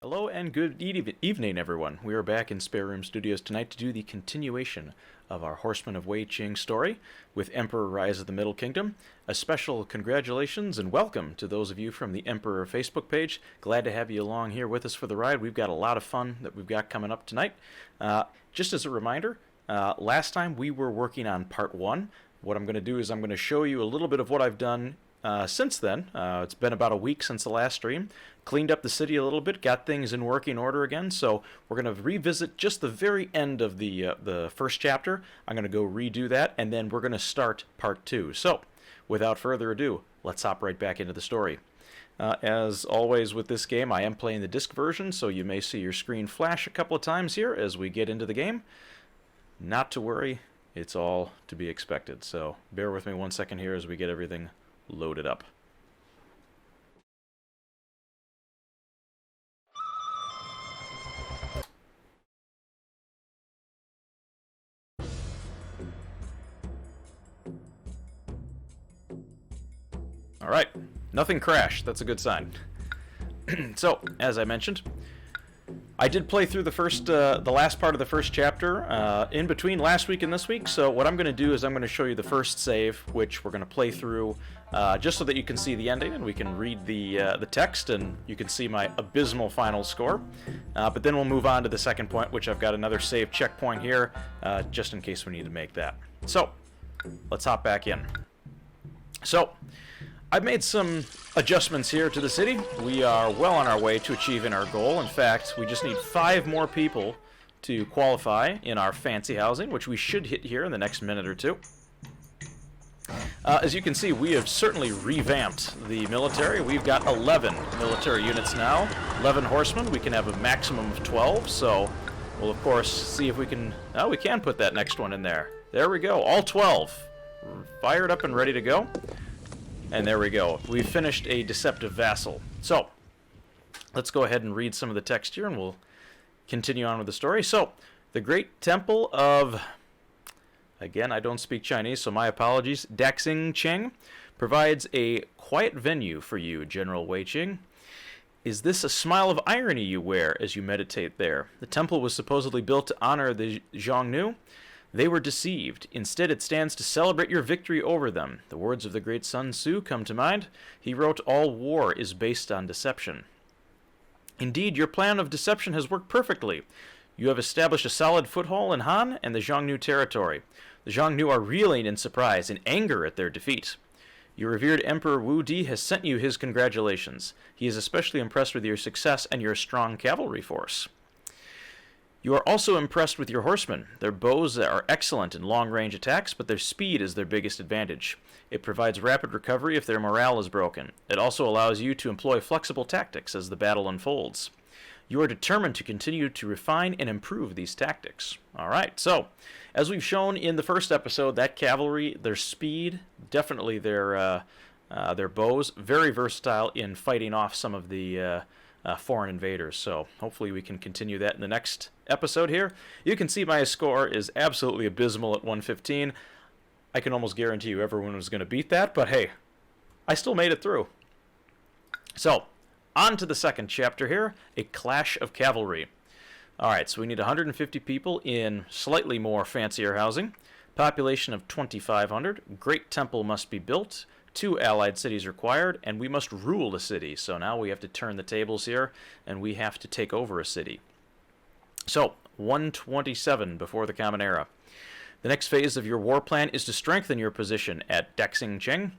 Hello and good evening, everyone. We are back in Spare Room Studios tonight to do the continuation of our Horsemen of Wei Qing story with Emperor Rise of the Middle Kingdom. A special congratulations and welcome to those of you from the Emperor Facebook page. Glad to have you along here with us for the ride. We've got a lot of fun that we've got coming up tonight. Just as a reminder, last time we were working on part 1. What I'm going to do is I'm going to show you a little bit of what I've done since then. It's been about a week since the last stream. Cleaned up the city a little bit, got things in working order again, so we're going to revisit just the very end of the first chapter. I'm going to go redo that, and then we're going to start part 2. So, without further ado, let's hop right back into the story. As always with this game, I am playing the disc version, so you may see your screen flash a couple of times here as we get into the game. Not to worry, it's all to be expected, so bear with me one second here as we get everything loaded up. Alright, nothing crashed. That's a good sign. So, as I mentioned, I did play through the last part of the first chapter in between last week and this week, so what I'm going to do is I'm going to show you the first save, which we're going to play through just so that you can see the ending and we can read the text and you can see my abysmal final score. But then we'll move on to the second point, which I've got another save checkpoint here, just in case we need to make that. So, let's hop back in. So, I've made some adjustments here to the city. We are well on our way to achieving our goal. In fact, we just need 5 more people to qualify in our fancy housing, which we should hit here in the next minute or two. As you can see, we have certainly revamped the military. We've got 11 military units now, 11 horsemen. We can have a maximum of 12, so we'll of course see if we can... Oh, we can put that next one in there. There we go, all 12. Fired up and ready to go. And there we go. We've finished a deceptive vassal. So, let's go ahead and read some of the text here and we'll continue on with the story. So, the Great Temple of... Again, I don't speak Chinese, so my apologies. Daxing provides a quiet venue for you, General Wei Qing. Is this a smile of irony you wear as you meditate there? The temple was supposedly built to honor the Xiongnu. They were deceived. Instead, it stands to celebrate your victory over them. The words of the great Sun Tzu come to mind. He wrote, "All war is based on deception." Indeed, your plan of deception has worked perfectly. You have established a solid foothold in Han and the Xiongnu territory. The Xiongnu are reeling in surprise and anger at their defeat. Your revered Emperor Wu Di has sent you his congratulations. He is especially impressed with your success and your strong cavalry force. You are also impressed with your horsemen. Their bows are excellent in long-range attacks, but their speed is their biggest advantage. It provides rapid recovery if their morale is broken. It also allows you to employ flexible tactics as the battle unfolds. You are determined to continue to refine and improve these tactics. Alright, so, as we've shown in the first episode, that cavalry, their speed, definitely their bows, very versatile in fighting off some of the foreign invaders, so hopefully we can continue that in the next episode here. You can see my score is absolutely abysmal at 115. I can almost guarantee you everyone was going to beat that, but hey, I still made it through. So, on to the second chapter here, A Clash of Cavalry. Alright, so we need 150 people in slightly more fancier housing. Population of 2,500. Great temple must be built. 2 allied cities required, and we must rule a city. So now we have to turn the tables here, and we have to take over a city. So, 127 before the Common Era. The next phase of your war plan is to strengthen your position at Daxing.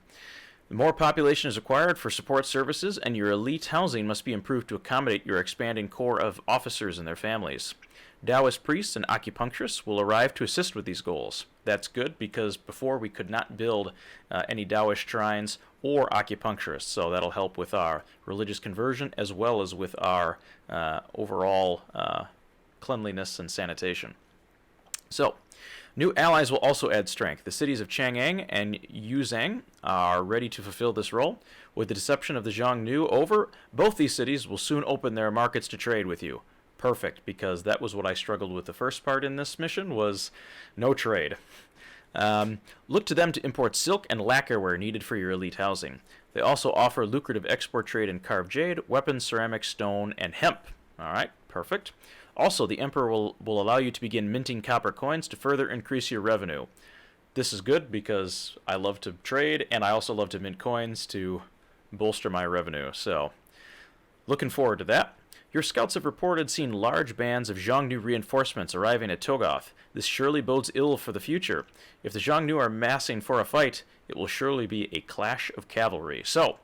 More population is required for support services, and your elite housing must be improved to accommodate your expanding corps of officers and their families. Taoist priests and acupuncturists will arrive to assist with these goals. That's good because before we could not build any Taoist shrines or acupuncturists, so that'll help with our religious conversion as well as with our overall cleanliness and sanitation. So, new allies will also add strength. The cities of Chang'an and Yuzhang are ready to fulfill this role. With the deception of the Xiongnu over, both these cities will soon open their markets to trade with you. Perfect, because that was what I struggled with the first part in this mission, was no trade. Look to them to import silk and lacquerware needed for your elite housing. They also offer lucrative export trade in carved jade, weapons, ceramics, stone, and hemp. Alright, perfect. Also, the Emperor will allow you to begin minting copper coins to further increase your revenue. This is good because I love to trade, and I also love to mint coins to bolster my revenue. So, looking forward to that. Your scouts have reported seeing large bands of Xiongnu reinforcements arriving at Togoth. This surely bodes ill for the future. If the Xiongnu are massing for a fight, it will surely be a clash of cavalry. So,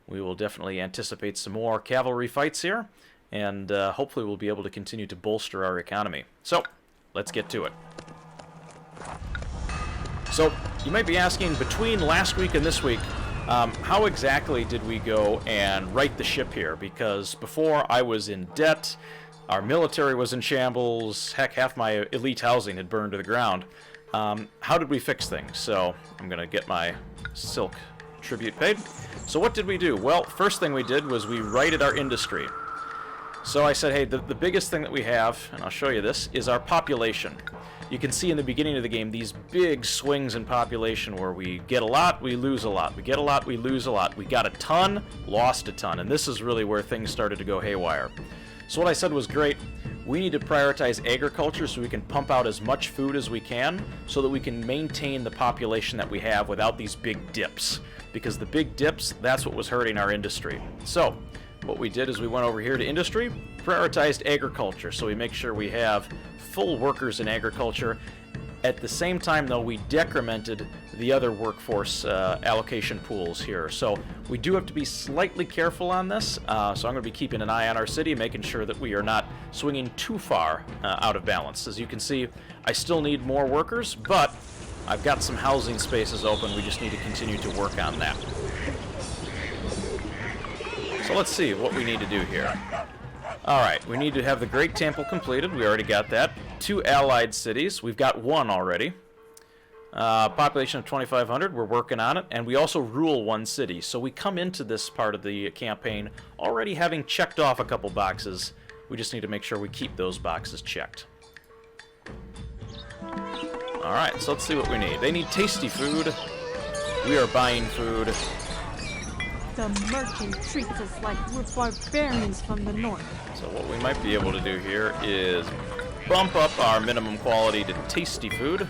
we will definitely anticipate some more cavalry fights here, and hopefully we'll be able to continue to bolster our economy. So, let's get to it. So, you might be asking, between last week and this week, how exactly did we go and right the ship here? Because before I was in debt, our military was in shambles, heck, half my elite housing had burned to the ground. How did we fix things? So, I'm going to get my silk tribute paid. So what did we do? Well, first thing we did was we righted our industry. So I said, hey, the biggest thing that we have, and I'll show you this, is our population. You can see in the beginning of the game these big swings in population where we get a lot, we lose a lot. We get a lot, we lose a lot. We got a ton, lost a ton. And this is really where things started to go haywire. So what I said was, great, we need to prioritize agriculture so we can pump out as much food as we can so that we can maintain the population that we have without these big dips. Because the big dips, that's what was hurting our industry. So, what we did is we went over here to industry, prioritized agriculture, so we make sure we have full workers in agriculture. At the same time, though, we decremented the other workforce allocation pools here. So we do have to be slightly careful on this. So I'm going to be keeping an eye on our city, making sure that we are not swinging too far out of balance. As you can see, I still need more workers, but I've got some housing spaces open. We just need to continue to work on that. So let's see what we need to do here. Alright, we need to have the Great Temple completed. We already got that. 2 allied cities. We've got 1 already. Population of 2,500. We're working on it. And we also rule 1 city. So we come into this part of the campaign already having checked off a couple boxes. We just need to make sure we keep those boxes checked. Alright, so let's see what we need. They need tasty food. We are buying food. The merchant treats us like we're barbarians from the north. So what we might be able to do here is bump up our minimum quality to tasty food.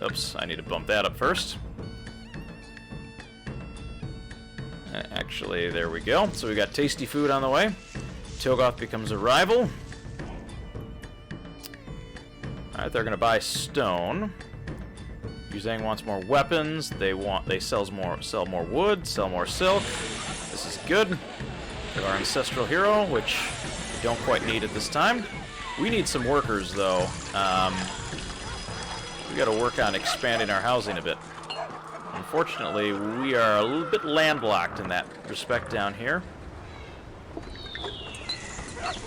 Oops, I need to bump that up first. Actually, there we go. So we got tasty food on the way. Togoth becomes a rival. Alright, they're going to buy stone. Yuzhang wants more weapons. They sell more wood, sell more silk. This is good. They're our ancestral hero, which we don't quite need at this time. We need some workers, though. We got to work on expanding our housing a bit. Unfortunately, we are a little bit landlocked in that respect down here.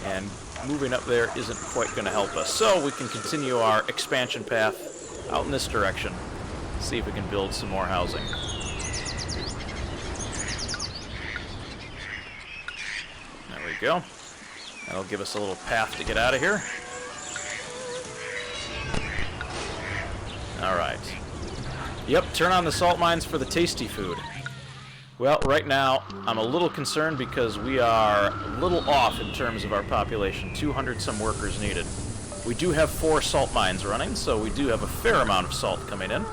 And moving up there isn't quite going to help us. So we can continue our expansion path out in this direction. See if we can build some more housing. There we go. That'll give us a little path to get out of here. Alright. Yep, turn on the salt mines for the tasty food. Well, right now, I'm a little concerned because we are a little off in terms of our population. 200 some workers needed. We do have 4 salt mines running, so we do have a fair amount of salt coming in.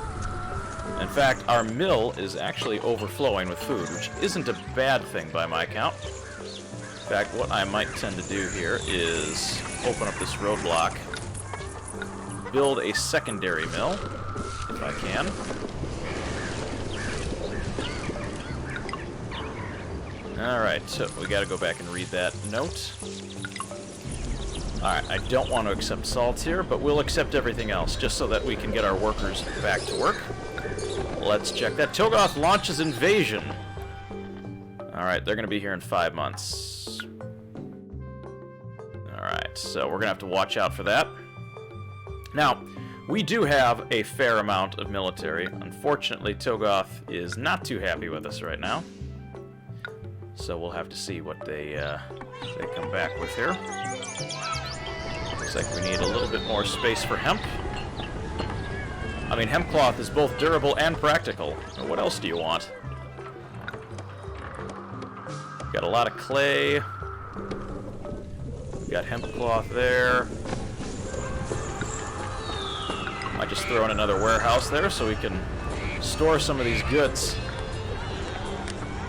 In fact, our mill is actually overflowing with food, which isn't a bad thing by my count. In fact, what I might tend to do here is open up this roadblock, build a secondary mill, if I can. Alright, so we gotta go back and read that note. Alright, I don't want to accept salt here, but we'll accept everything else, just so that we can get our workers back to work. Let's check that. Togoth launches invasion. Alright, they're gonna be here in 5 months. Alright, so we're gonna have to watch out for that. Now, we do have a fair amount of military. Unfortunately, Togoth is not too happy with us right now. So we'll have to see what they come back with here. Looks like we need a little bit more space for hemp. I mean, hemp cloth is both durable and practical. What else do you want? Got a lot of clay. We've got hemp cloth there. Might just throw in another warehouse there so we can store some of these goods.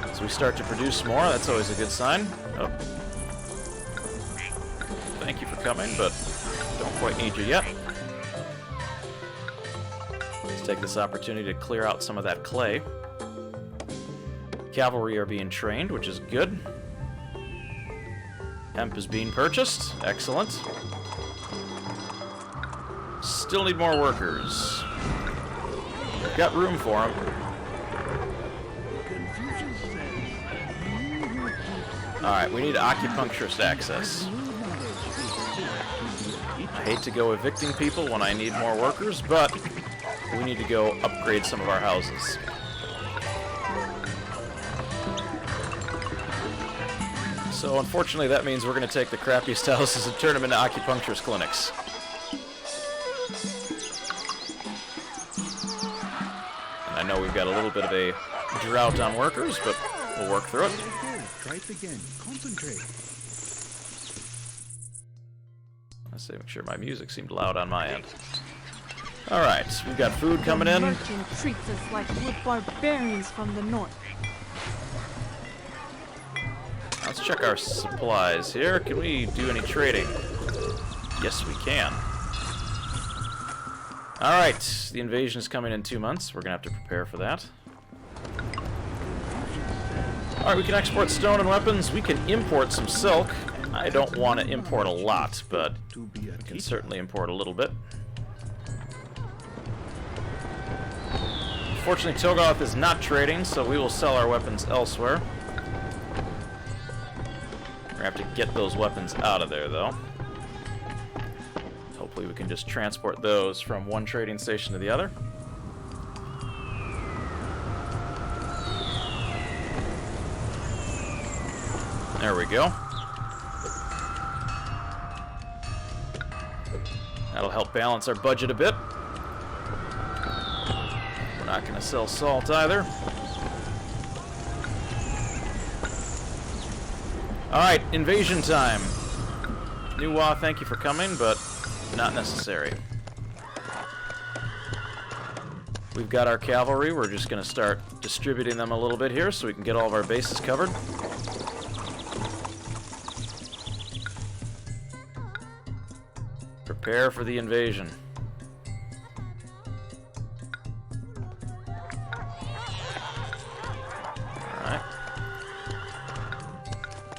As we start to produce more, that's always a good sign. Oh. Thank you for coming, but don't quite need you yet. Let's take this opportunity to clear out some of that clay. Cavalry are being trained, which is good. Hemp is being purchased. Excellent. Still need more workers. We've got room for them. Alright, we need acupuncturist access. I hate to go evicting people when I need more workers, but we need to go upgrade some of our houses. So unfortunately that means we're going to take the crappiest houses and turn them into acupuncturist clinics. And I know we've got a little bit of a drought on workers, but we'll work through it. Try it again. Concentrate. Let's see, make sure my music seemed loud on my end. Alright, we've got food coming in. The merchant treats us like we're barbarians from the north. Let's check our supplies here. Can we do any trading? Yes, we can. Alright, the invasion is coming in 2 months. We're going to have to prepare for that. Alright, we can export stone and weapons. We can import some silk. I don't want to import a lot, but we can certainly import a little bit. Unfortunately, Togoth is not trading, so we will sell our weapons elsewhere. We're going to have to get those weapons out of there, though. Hopefully we can just transport those from one trading station to the other. There we go. That'll help balance our budget a bit. We're not going to sell salt either. Alright, invasion time. Nuwa, thank you for coming, but not necessary. We've got our cavalry. We're just going to start distributing them a little bit here so we can get all of our bases covered. Prepare for the invasion. Alright.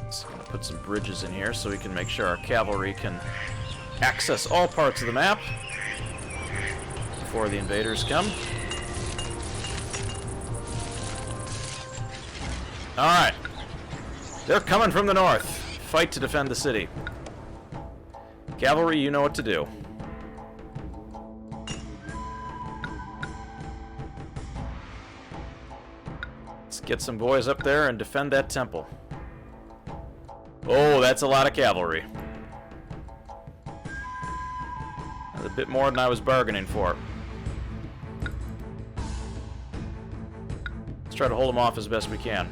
Just gonna put some bridges in here so we can make sure our cavalry can access all parts of the map before the invaders come. Alright. They're coming from the north. Fight to defend the city. Cavalry, you know what to do. Let's get some boys up there and defend that temple. Oh, that's a lot of cavalry. That's a bit more than I was bargaining for. Let's try to hold them off as best we can.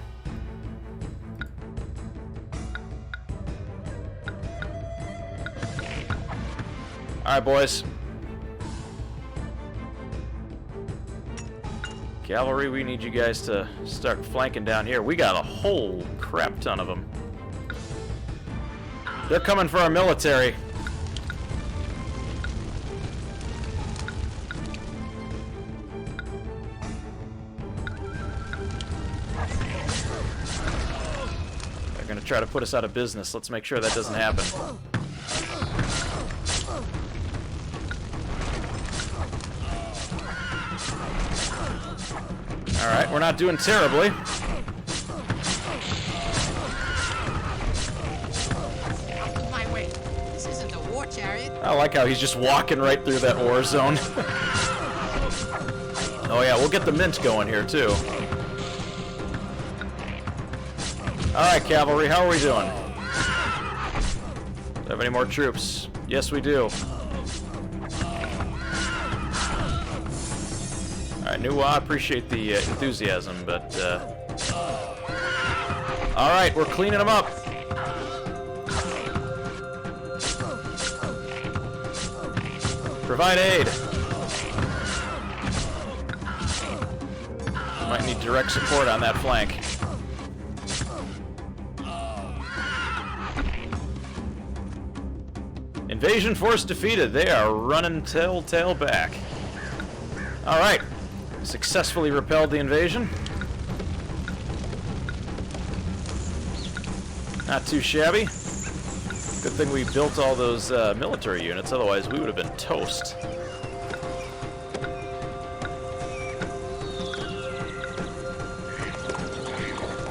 Alright, boys. Cavalry, we need you guys to start flanking down here. We got a whole crap ton of them. They're coming for our military. They're gonna try to put us out of business. Let's make sure that doesn't happen. Alright, we're not doing terribly. My way. This isn't a war chariot. I like how he's just walking right through that war zone. Oh yeah, we'll get the mint going here too. Alright, cavalry, how are we doing? Do we have any more troops? Yes, we do. Alright, Nuwa, I appreciate the enthusiasm, but... Alright, we're cleaning them up. Provide aid. Might need direct support on that flank. Invasion force defeated. They are running telltale back. Alright. Successfully repelled the invasion. Not too shabby. Good thing we built all those military units, otherwise we would have been toast.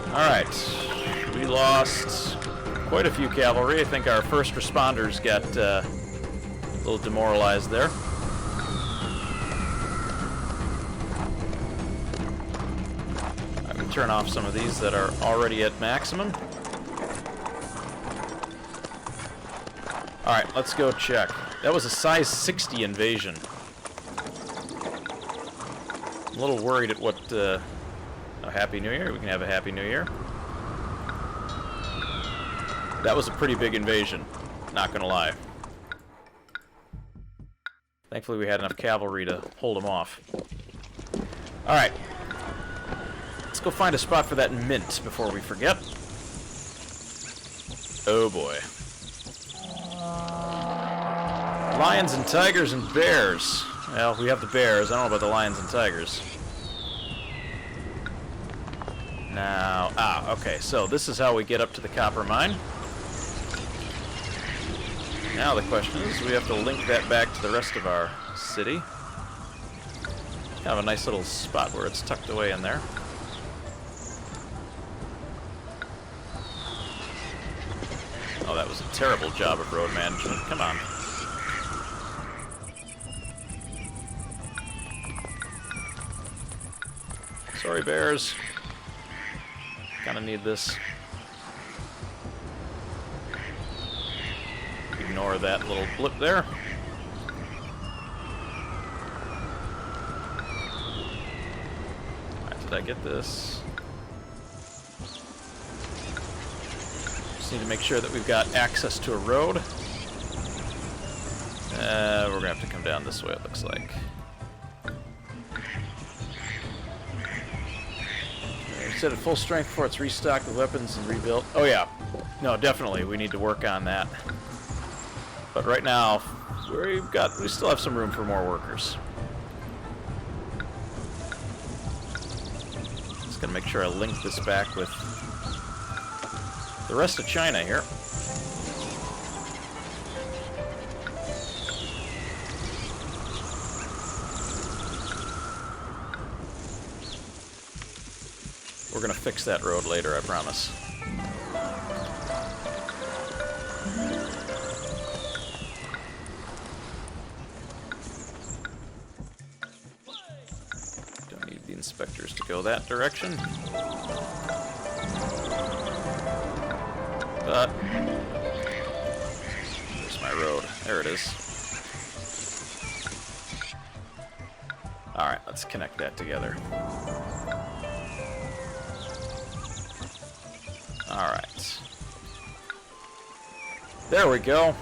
Alright. We lost quite a few cavalry. I think our first responders got a little demoralized there. I can turn off some of these that are already at maximum. Alright, let's go check. That was a size 60 invasion. I'm a little worried at what... a Happy New Year. We can have a Happy New Year. That was a pretty big invasion. Not gonna lie. Thankfully we had enough cavalry to hold them off. Alright. Let's go find a spot for that mint before we forget. Oh boy. Lions and tigers and bears. Well, we have the bears. I don't know about the lions and tigers. Now, okay, so this is how we get up to the copper mine. Now the question is, we have to link that back to the rest of our city. Kind of a nice little spot where it's tucked away in there. Oh, that was a terrible job of road management. Come on. Sorry, bears. Kinda need this. Ignore that little blip there. Alright, did I get this? Just need to make sure that we've got access to a road. We're gonna have to come down this way, it looks like. Set at full strength before it's restocked with weapons and rebuilt. Oh yeah, no, definitely we need to work on that. But right now, we still have some room for more workers. Just gonna make sure I link this back with the rest of China here. We're gonna fix that road later, I promise. Don't need the inspectors to go that direction. But where's my road? There it is. Alright, let's connect that together. Alright. There we go.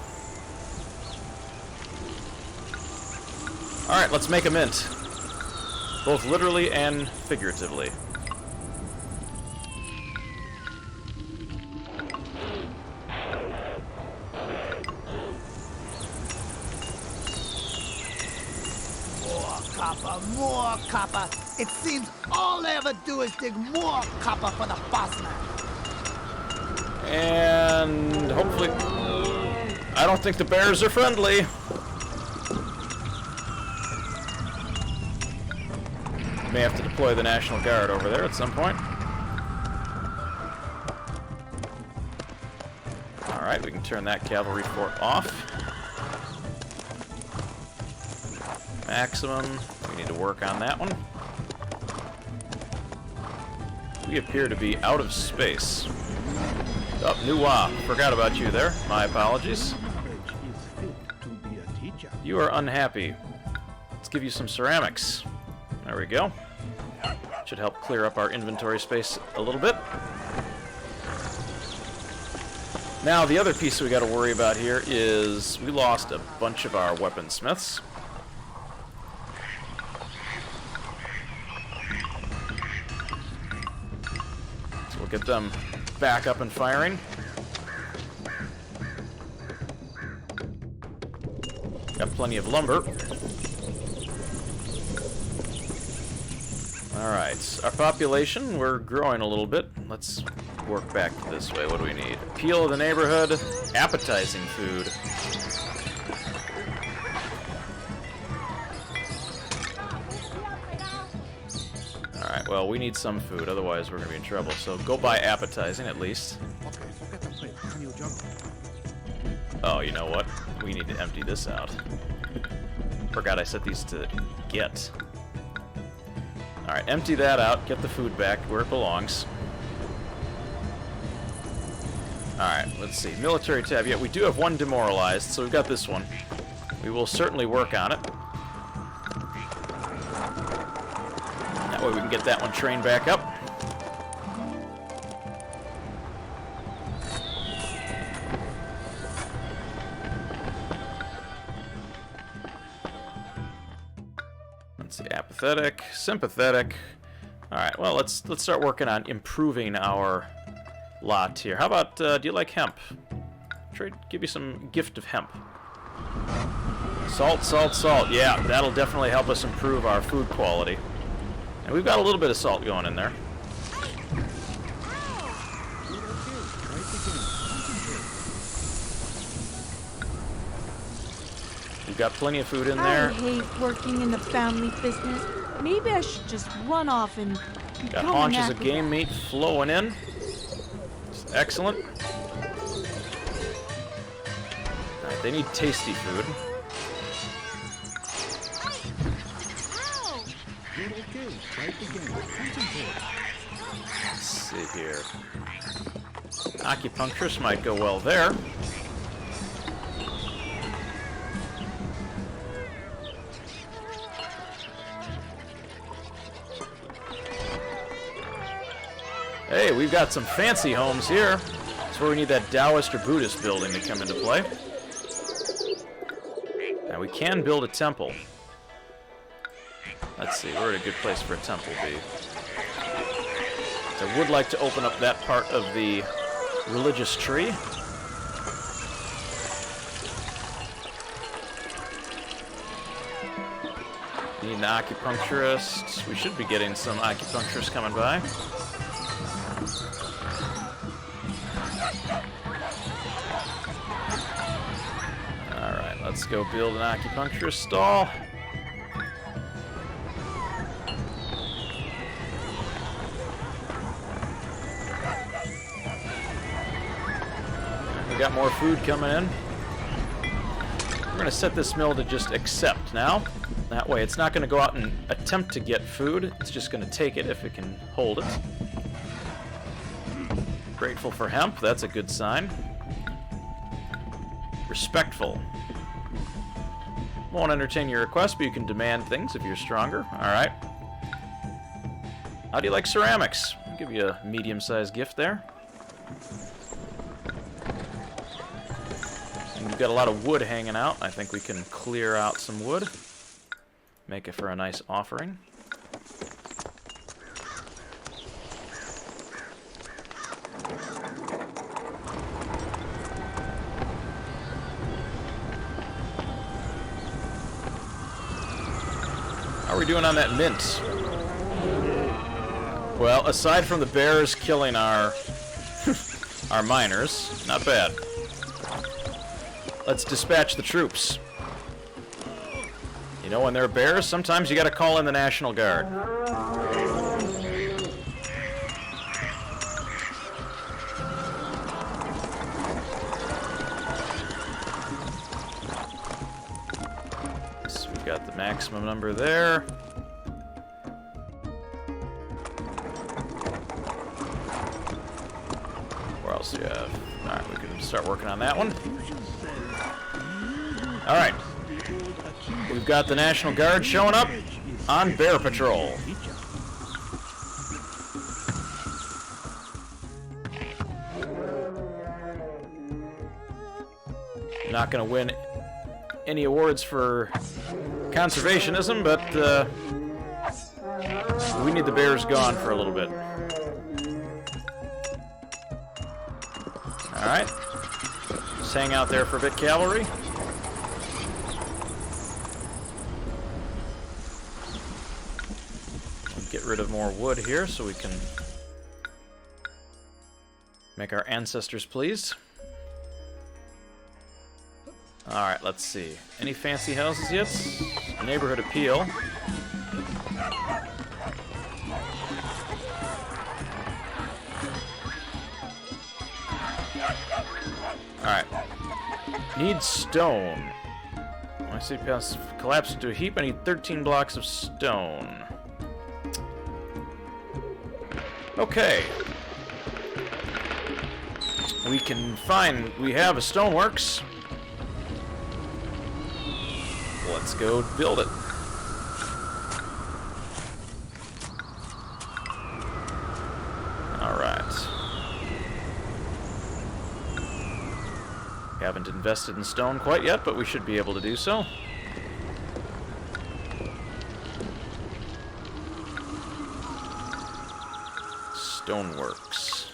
Alright, let's make a mint. Both literally and figuratively. More copper. It seems all they ever do is dig more copper for the boss man. And hopefully... I don't think the bears are friendly. May have to deploy the National Guard over there at some point. Alright, we can turn that cavalry fort off. Maximum. We need to work on that one. We appear to be out of space. Oh, Nuwa. Forgot about you there. My apologies. You are unhappy. Let's give you some ceramics. There we go. Should help clear up our inventory space a little bit. Now, the other piece we got to worry about here is we lost a bunch of our weaponsmiths. We'll get them back up and firing. Got plenty of lumber. Alright, our population, we're growing a little bit. Let's work back this way. What do we need? Appeal of the neighborhood, appetizing food. Alright, well, we need some food, otherwise we're going to be in trouble. So go buy appetizing at least. Okay, forget the plate. Can you juggle? Oh, you know what? We need to empty this out. Forgot I set these to get. Alright, empty that out, get the food back where it belongs. Alright, let's see. Military tab. Yeah, we do have one demoralized, so we've got this one. We will certainly work on it. That way we can get that one trained back up. Let's see, apathetic, sympathetic. Alright, well, let's start working on improving our lot here. How about, do you like hemp? Trade, give you some gift of hemp. Salt, salt, salt. Yeah, that'll definitely help us improve our food quality. And we've got a little bit of salt going in there. We've got plenty of food in there. I hate working in the family business. Maybe I should just run off and Got become an haunches of acrobat. game meat flowing in. It's excellent. Alright, they need tasty food. You're okay. Try it again. Concentrate. Let's see here. Acupuncturist might go well there. Hey, we've got some fancy homes here. That's where we need that Taoist or Buddhist building to come into play. Now we can build a temple. Let's see, where would a good place for a temple be? So I would like to open up that part of the religious tree. Need an acupuncturist. We should be getting some acupuncturists coming by. Alright, let's go build an acupuncturist stall. We got more food coming in. We're going to set this mill to just accept now. That way it's not going to go out and attempt to get food. It's just going to take it if it can hold it. Grateful for hemp. That's a good sign. Respectful. Won't entertain your request, but you can demand things if you're stronger. Alright. How do you like ceramics? I'll give you a medium-sized gift there. And we've got a lot of wood hanging out. I think we can clear out some wood. Make it for a nice offering. How are we doing on that mint? Well, aside from the bears killing our our miners, not bad. Let's dispatch the troops. You know, when there are bears, sometimes you gotta call in the National Guard. So we've got the maximum number there. Where else do you have? Alright, we can start working on that one. Alright. We've got the National Guard showing up on bear patrol. Not going to win any awards for conservationism, but we need the bears gone for a little bit. Alright. Just hang out there for a bit, cavalry. Get rid of more wood here so we can make our ancestors pleased. Alright, let's see. Any fancy houses yet? Neighborhood appeal. Alright. Need stone. My city pass collapsed into a heap. I need 13 blocks of stone. Okay. We have a stoneworks. Let's go build it. Alright. We haven't invested in stone quite yet, but we should be able to do so. Stoneworks.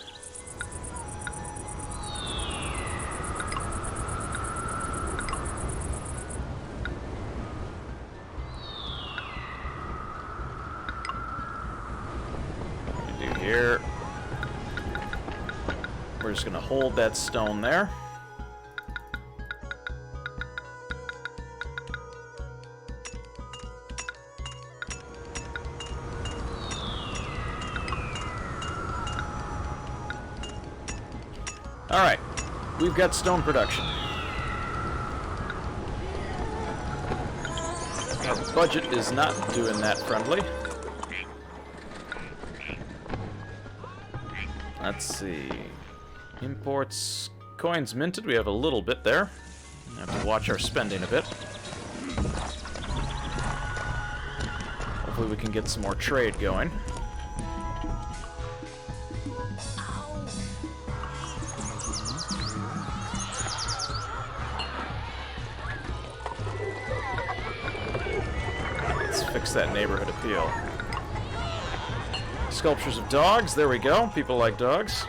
What do we do here? We're just going to hold that stone there. Alright, we've got stone production. Our budget is not doing that friendly. Let's see. Imports, coins minted, we have a little bit there. We have to watch our spending a bit. Hopefully we can get some more trade going. Fix that neighborhood appeal. Sculptures of dogs, there we go. People like dogs.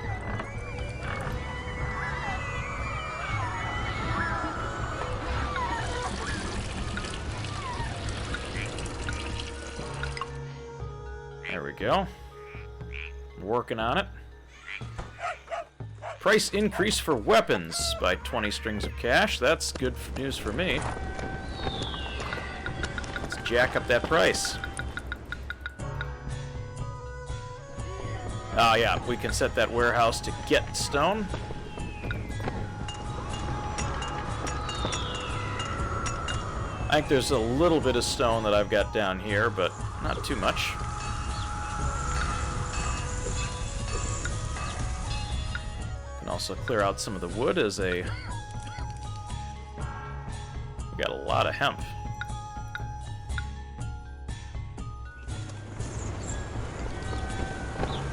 There we go. Working on it. Price increase for weapons by 20 strings of cash. That's good news for me. Jack up that price. Oh yeah, we can set that warehouse to get stone. I think there's a little bit of stone that I've got down here, but not too much. Can also clear out some of the wood as we got a lot of hemp.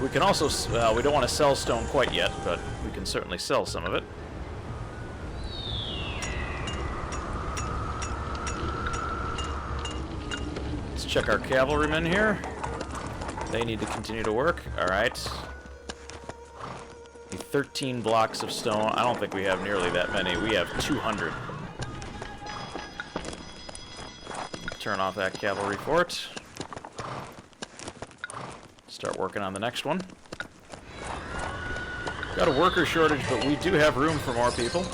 We can also, we don't want to sell stone quite yet, but we can certainly sell some of it. Let's check our cavalrymen here. They need to continue to work. Alright. 13 blocks of stone. I don't think we have nearly that many. We have 200. Turn off that cavalry fort. Start working on the next one. Got a worker shortage, but we do have room for more people.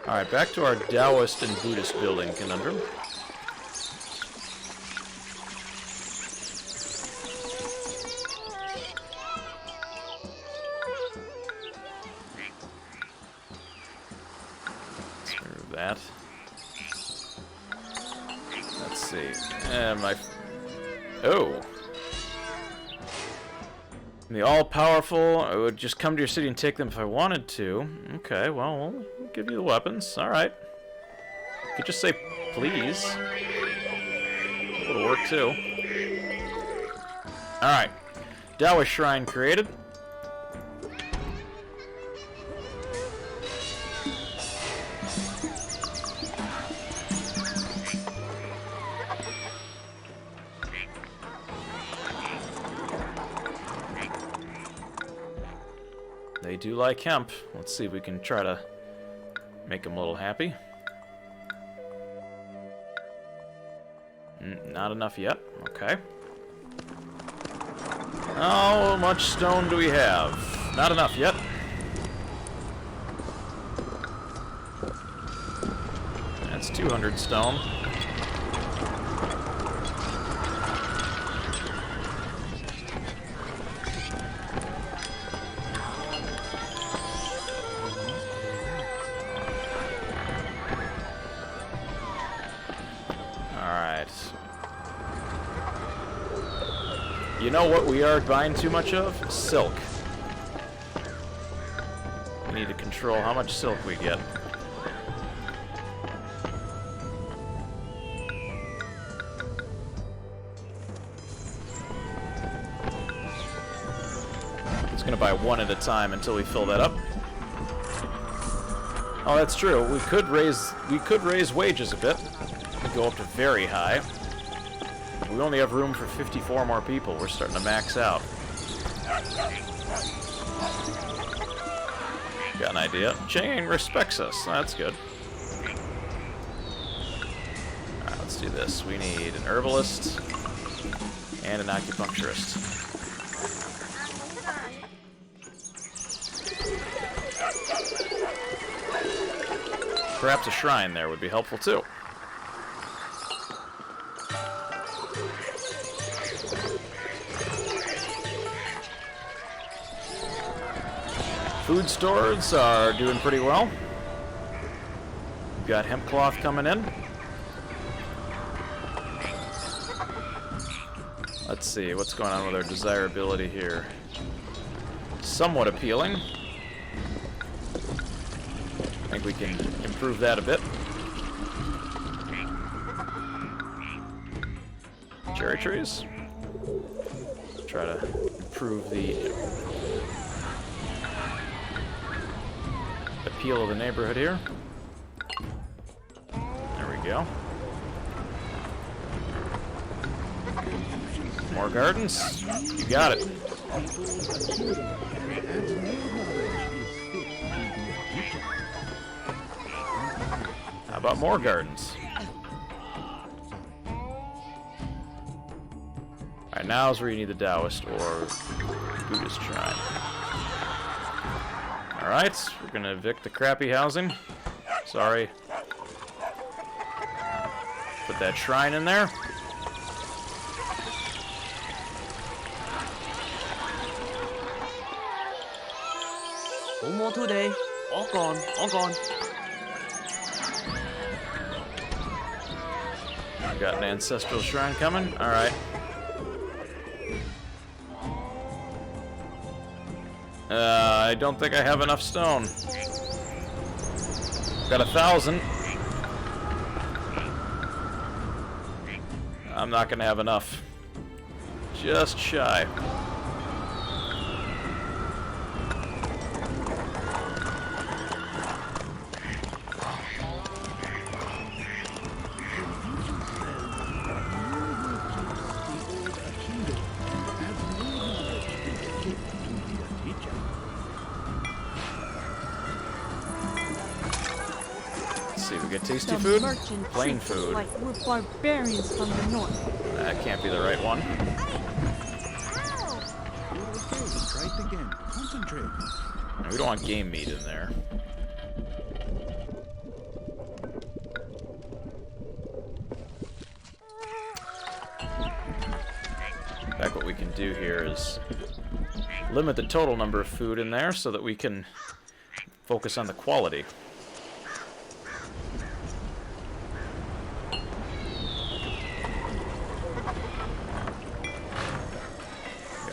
Alright, back to our Taoist and Buddhist building conundrum. Let's remove that. Let's see. Oh. The all-powerful, I would just come to your city and take them if I wanted to. Okay, well, we'll give you the weapons. Alright. You could just say, please. That would work, too. Alright. Taoist shrine created. They do like hemp. Let's see if we can try to make them a little happy. Not enough yet. Okay. How much stone do we have? Not enough yet. That's 200 stone. Alright. You know what we are buying too much of? Silk. We need to control how much silk we get. It's gonna buy one at a time until we fill that up. Oh, that's true. We could raise wages a bit. We go up to very high. We only have room for 54 more people. We're starting to max out. Got an idea. Chang respects us. That's good. Alright, let's do this. We need an herbalist and an acupuncturist. Perhaps a shrine there would be helpful too. Food stores are doing pretty well. We've got hemp cloth coming in. Let's see what's going on with our desirability here. Somewhat appealing. I think we can improve that a bit. Cherry trees. Try to improve the appeal of the neighborhood here. There we go. More gardens? You got it. How about more gardens? Alright, now is where you need the Taoist or Buddhist shrine. Alright, we're gonna evict the crappy housing. Sorry. Put that shrine in there. No more today. All gone, all gone. Got an ancestral shrine coming. Alright. I don't think I have enough stone. Got 1,000. I'm not gonna have enough. Just shy. See, we get tasty food, plain food. Like we're barbarians from the north. That can't be the right one. Okay, try it again. Concentrate. We don't want game meat in there. In fact, what we can do here is limit the total number of food in there so that we can focus on the quality.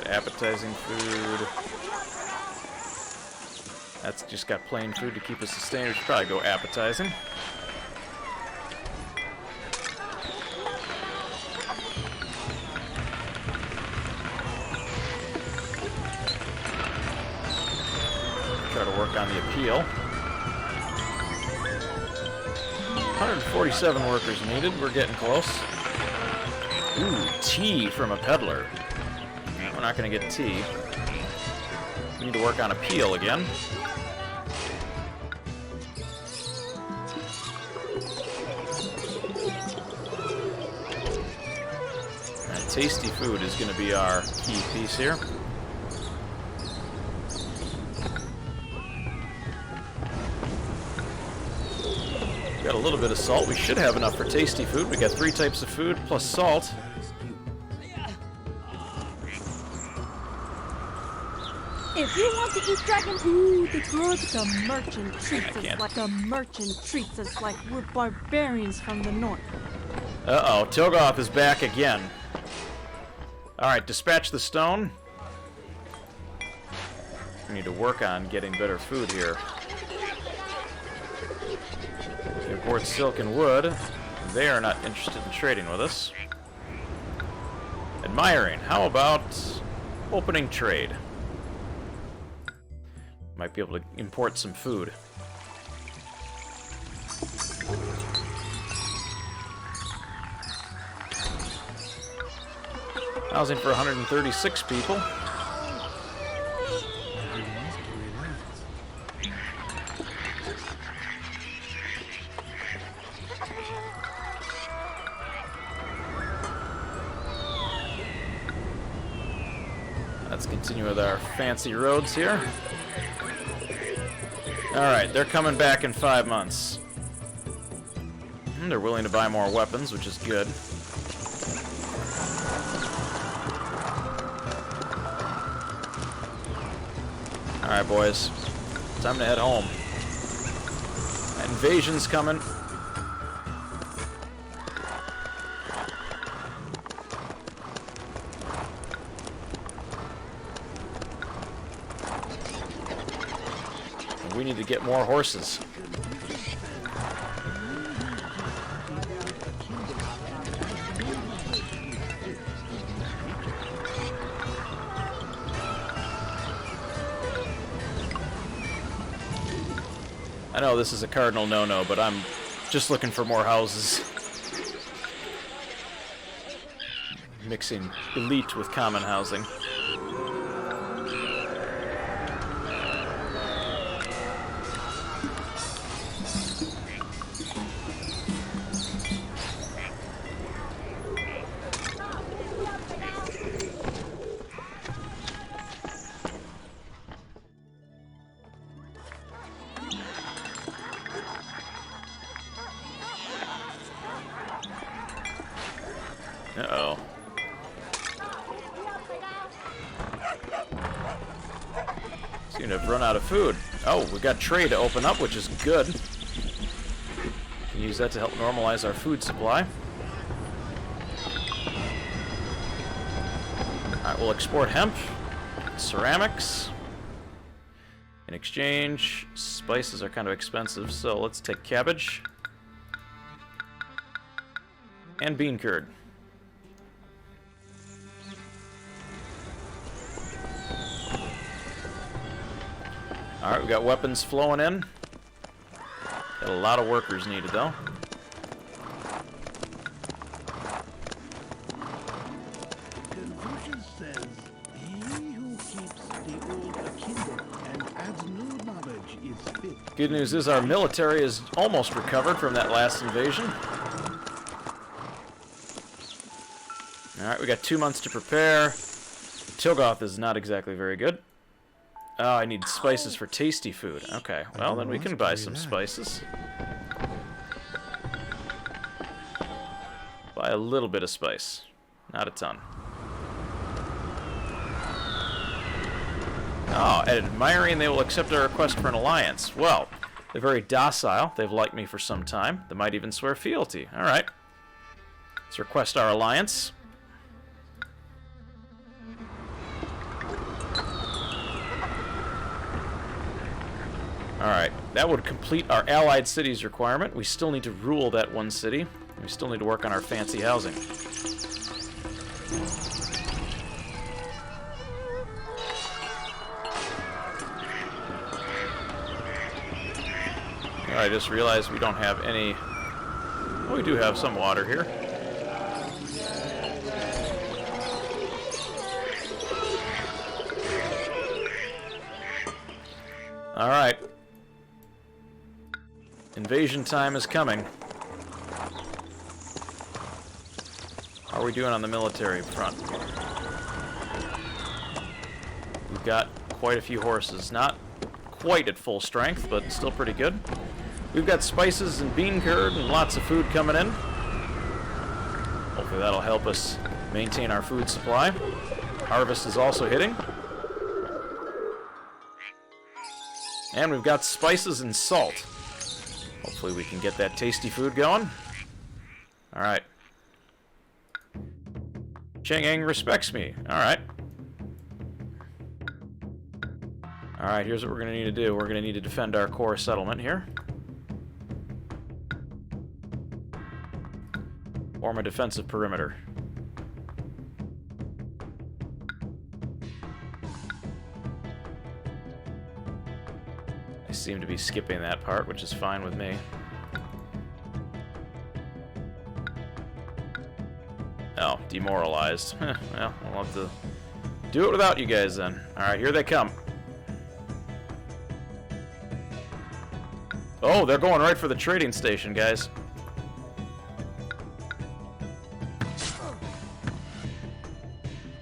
Appetizing food. That's just got plain food to keep us sustained. We should probably go appetizing. Try to work on the appeal. 147 workers needed. We're getting close. Ooh, tea from a peddler. We're not going to get tea. We need to work on appeal again. And tasty food is going to be our key piece here. Got a little bit of salt. We should have enough for tasty food. We got 3 types of food plus salt. If you want to eat dragon, ooh, the good. The merchant treats us like we're barbarians from the north. Uh-oh, Togoth is back again. Alright, dispatch the stone. We need to work on getting better food here. Import silk and wood. They are not interested in trading with us. Admiring. How about opening trade? Might be able to import some food. Housing for 136 people. Let's continue with our fancy roads here. Alright, they're coming back in 5 months. They're willing to buy more weapons, which is good. Alright, boys. Time to head home. That invasion's coming. We need to get more horses. I know this is a cardinal no-no, but I'm just looking for more houses. Mixing elite with common housing. Uh-oh. Seem to have run out of food. Oh, we got trade to open up, which is good. Can use that to help normalize our food supply. Alright, we'll export hemp, ceramics. In exchange, spices are kind of expensive, so let's take cabbage. And bean curd. Alright, we got weapons flowing in. Got a lot of workers needed, though. Confucius says, he who keeps the old akindle and adds new knowledge is fit. Good news is our military is almost recovered from that last invasion. Alright, we got 2 months to prepare. Tilgoth is not exactly very good. Oh, I need spices for tasty food. Okay, well then we can buy some spices. Buy a little bit of spice. Not a ton. Oh, and admiring they will accept our request for an alliance. Well, they're very docile. They've liked me for some time. They might even swear fealty. Alright. Let's request our alliance. Alright, that would complete our allied cities requirement. We still need to rule that one city. We still need to work on our fancy housing. I just realized we don't have any... Well, we do have some water here. Alright. Invasion time is coming. How are we doing on the military front? We've got quite a few horses. Not quite at full strength, but still pretty good. We've got spices and bean curd and lots of food coming in. Hopefully that'll help us maintain our food supply. Harvest is also hitting. And we've got spices and salt. Hopefully we can get that tasty food going. Alright. Chang'an respects me. Alright. Alright, here's what we're going to need to do. We're going to need to defend our core settlement here. Form a defensive perimeter. I seem to be skipping that part, which is fine with me. Oh, demoralized. Well, we'll have to do it without you guys then. Alright, here they come. Oh, they're going right for the trading station, guys.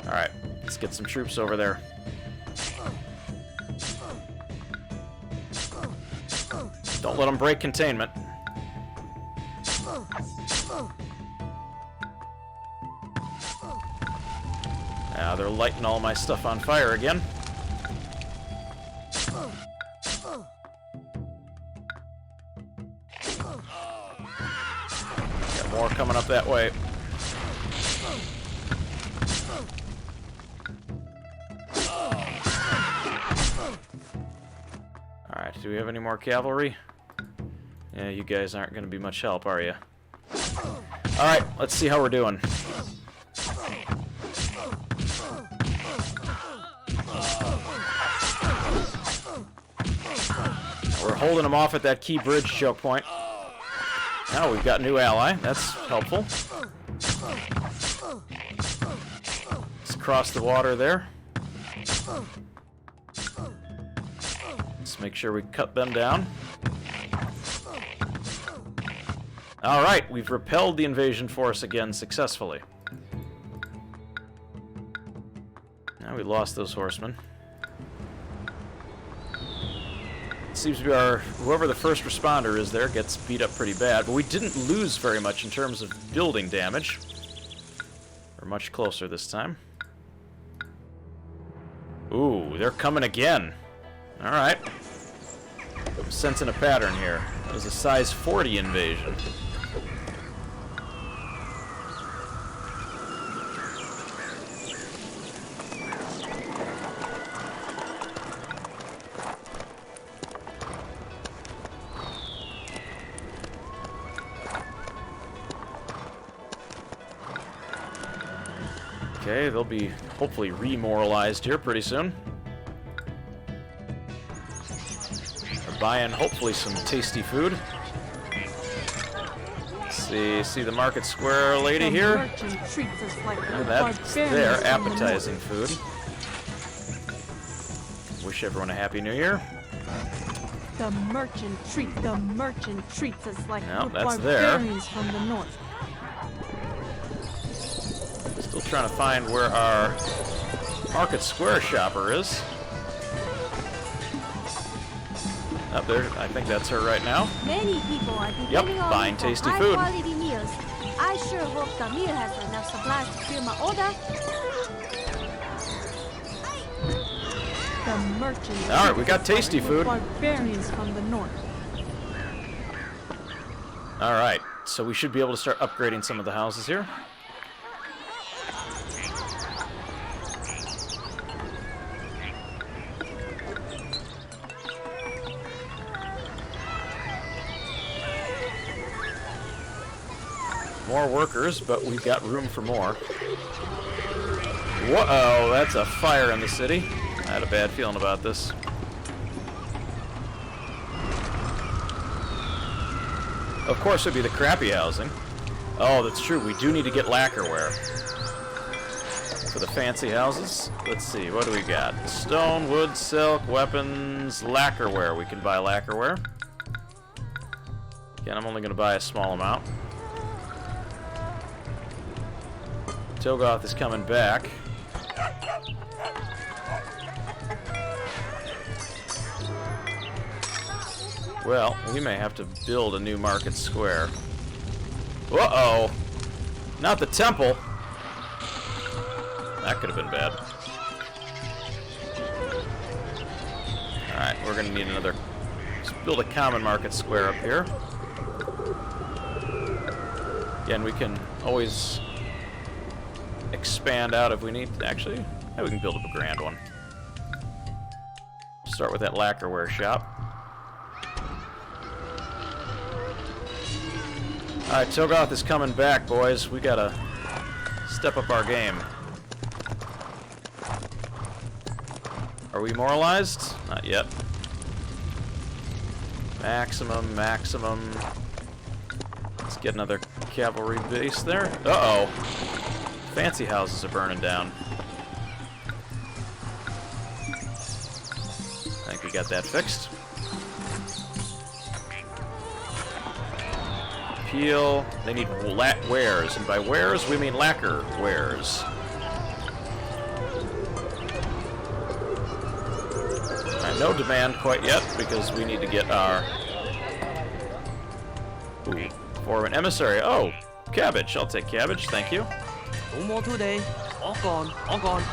Alright, let's get some troops over there. Don't let them break containment. Now they're lighting all my stuff on fire again. Got more coming up that way. Alright, do we have any more cavalry? Yeah, you guys aren't going to be much help, are you? Alright, let's see how we're doing. We're holding them off at that key bridge choke point. Now we've got a new ally. That's helpful. Let's cross the water there. Let's make sure we cut them down. Alright, we've repelled the invasion force again successfully. Now we lost those horsemen. It seems to be whoever the first responder is there gets beat up pretty bad, but we didn't lose very much in terms of building damage. We're much closer this time. Ooh, they're coming again. Alright. I'm sensing a pattern here. That was a size 40 invasion. Okay, they'll be hopefully remoralized here pretty soon. They're buying hopefully some tasty food. See the market square lady here? And that's their appetizing food. Wish everyone a happy new year. The merchant treats us like No, we're that's there. barbarians from the north. Still trying to find where our market square shopper is. Up there, I think that's her right now. Many people are depending on buying me for tasty food. high-quality meals. I sure hope the meal has enough supplies to fill my order. The merchants. All right, we got tasty food. Barbarians from the north. All right, so we should be able to start upgrading some of the houses here. More workers, but we've got room for more. Whoa, that's a fire in the city. I had a bad feeling about this. Of course, it'd be the crappy housing. Oh, that's true. We do need to get lacquerware. for the fancy houses. Let's see, what do we got? Stone, wood, silk, weapons, lacquerware. We can buy lacquerware. Again, I'm only going to buy a small amount. Togoth is coming back. Well, we may have to build a new market square. Uh-oh! Not the temple! That could have been bad. Alright, we're gonna need another... Let's build a common market square up here. Again, we can always expand out if we need to. Actually, yeah, we can build up a grand one. Start with that lacquerware shop. Alright, Togoth is coming back, boys. We gotta step up our game. Are we moralized? Not yet. Maximum, maximum. Let's get another cavalry base there. Uh-oh. Fancy houses are burning down. I think we got that fixed. Peel. They need wares, and by wares we mean lacquer wares. Alright, no demand quite yet because we need to get our foreman emissary. Oh, cabbage. I'll take cabbage, thank you. No more today. All gone. All gone.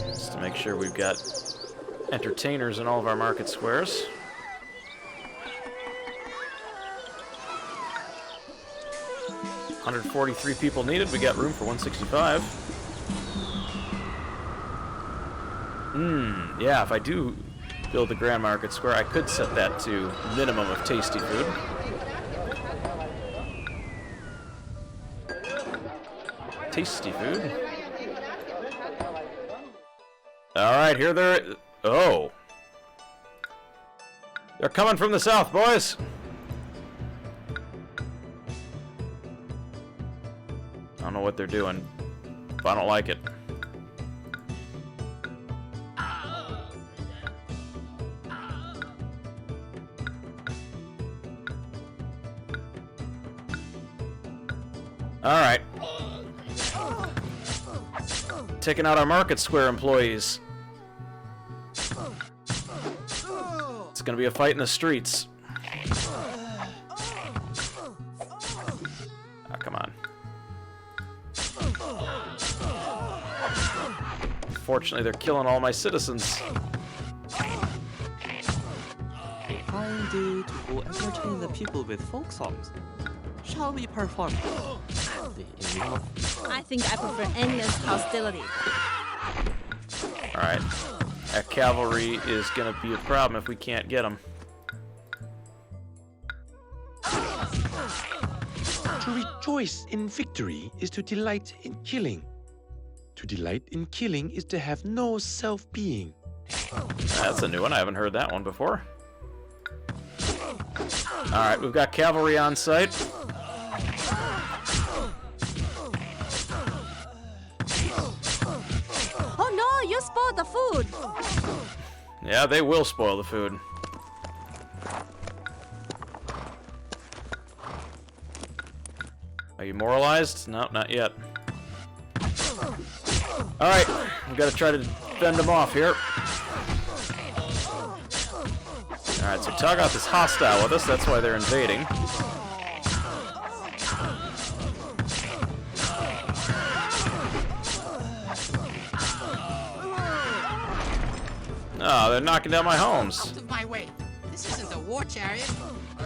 Just to make sure we've got entertainers in all of our market squares. $143 people needed. We got room for 165. Yeah, if I do build the Grand Market Square, I could set that to minimum of tasty food. Tasty food. Alright, here they're... Oh. They're coming from the south, boys! I don't know what they're doing, but I don't like it. Alright. Taking out our market square employees. It's gonna be a fight in the streets. Ah, come on. Fortunately, they're killing all my citizens. A fine day to go entertain the people with folk songs. Shall we perform? I think I prefer endless hostility. Alright. That cavalry is gonna be a problem if we can't get them. To rejoice in victory is to delight in killing. To delight in killing is to have no self-being. That's a new one. I haven't heard that one before. Alright, we've got cavalry on site. Oh no, you spoiled the food! Yeah, they will spoil the food. Are you moralized? No, not yet. Alright, we gotta try to fend them off here. Alright, so Togoth is hostile with us, that's why they're invading. Oh, they're knocking down my homes. Out of my way. This isn't a war chariot.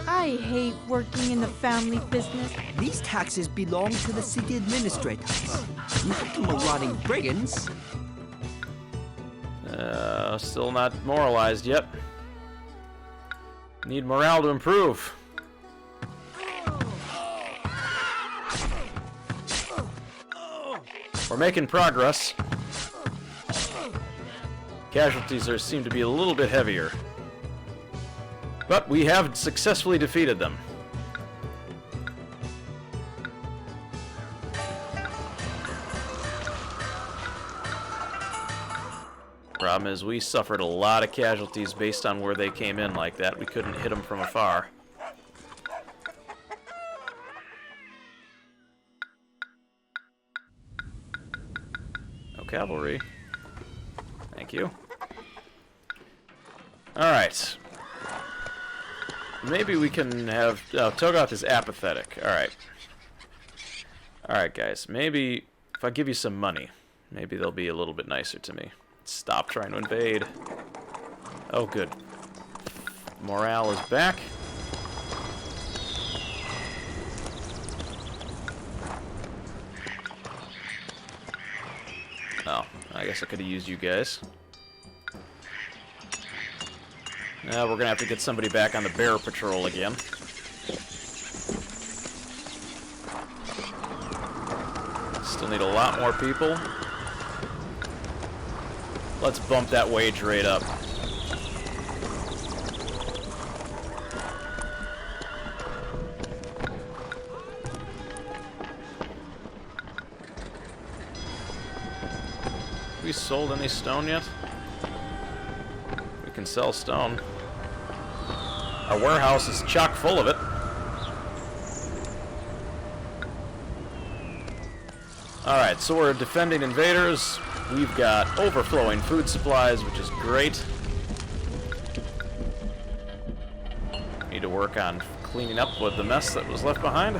I hate working in the family business. These taxes belong to the city administrators, not to marauding brigands. Still not moralized yet. Need morale to improve. We're making progress. Casualties seem to be a little bit heavier. But we have successfully defeated them. Problem is, we suffered a lot of casualties based on where they came in like that. We couldn't hit them from afar. No cavalry. Thank you. Alright. Maybe we can have... Oh, Togoth is apathetic. Alright. Alright, guys. Maybe if I give you some money, maybe they'll be a little bit nicer to me. Stop trying to invade. Oh, good. Morale is back. Oh, I guess I could have used you guys. Now we're gonna have to get somebody back on the bear patrol again. Still need a lot more people. Let's bump that wage rate up. Have we sold any stone yet? We can sell stone. Our warehouse is chock full of it. Alright, so we're defending invaders. We've got overflowing food supplies, which is great. Need to work on cleaning up with the mess that was left behind.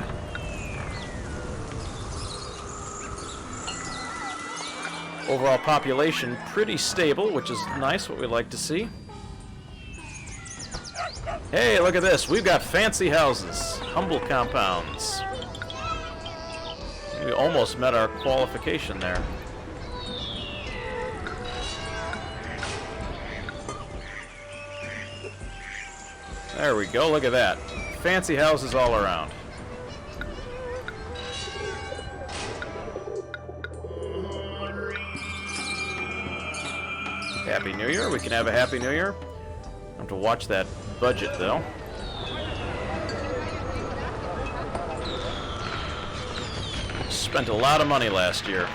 Overall population pretty stable, which is nice, what we like to see. Hey, look at this. We've got fancy houses, humble compounds. We almost met our qualification there. There we go, look at that. Fancy houses all around. Happy New Year. We can have a Happy New Year. Have to watch that budget, though. Spent a lot of money last year.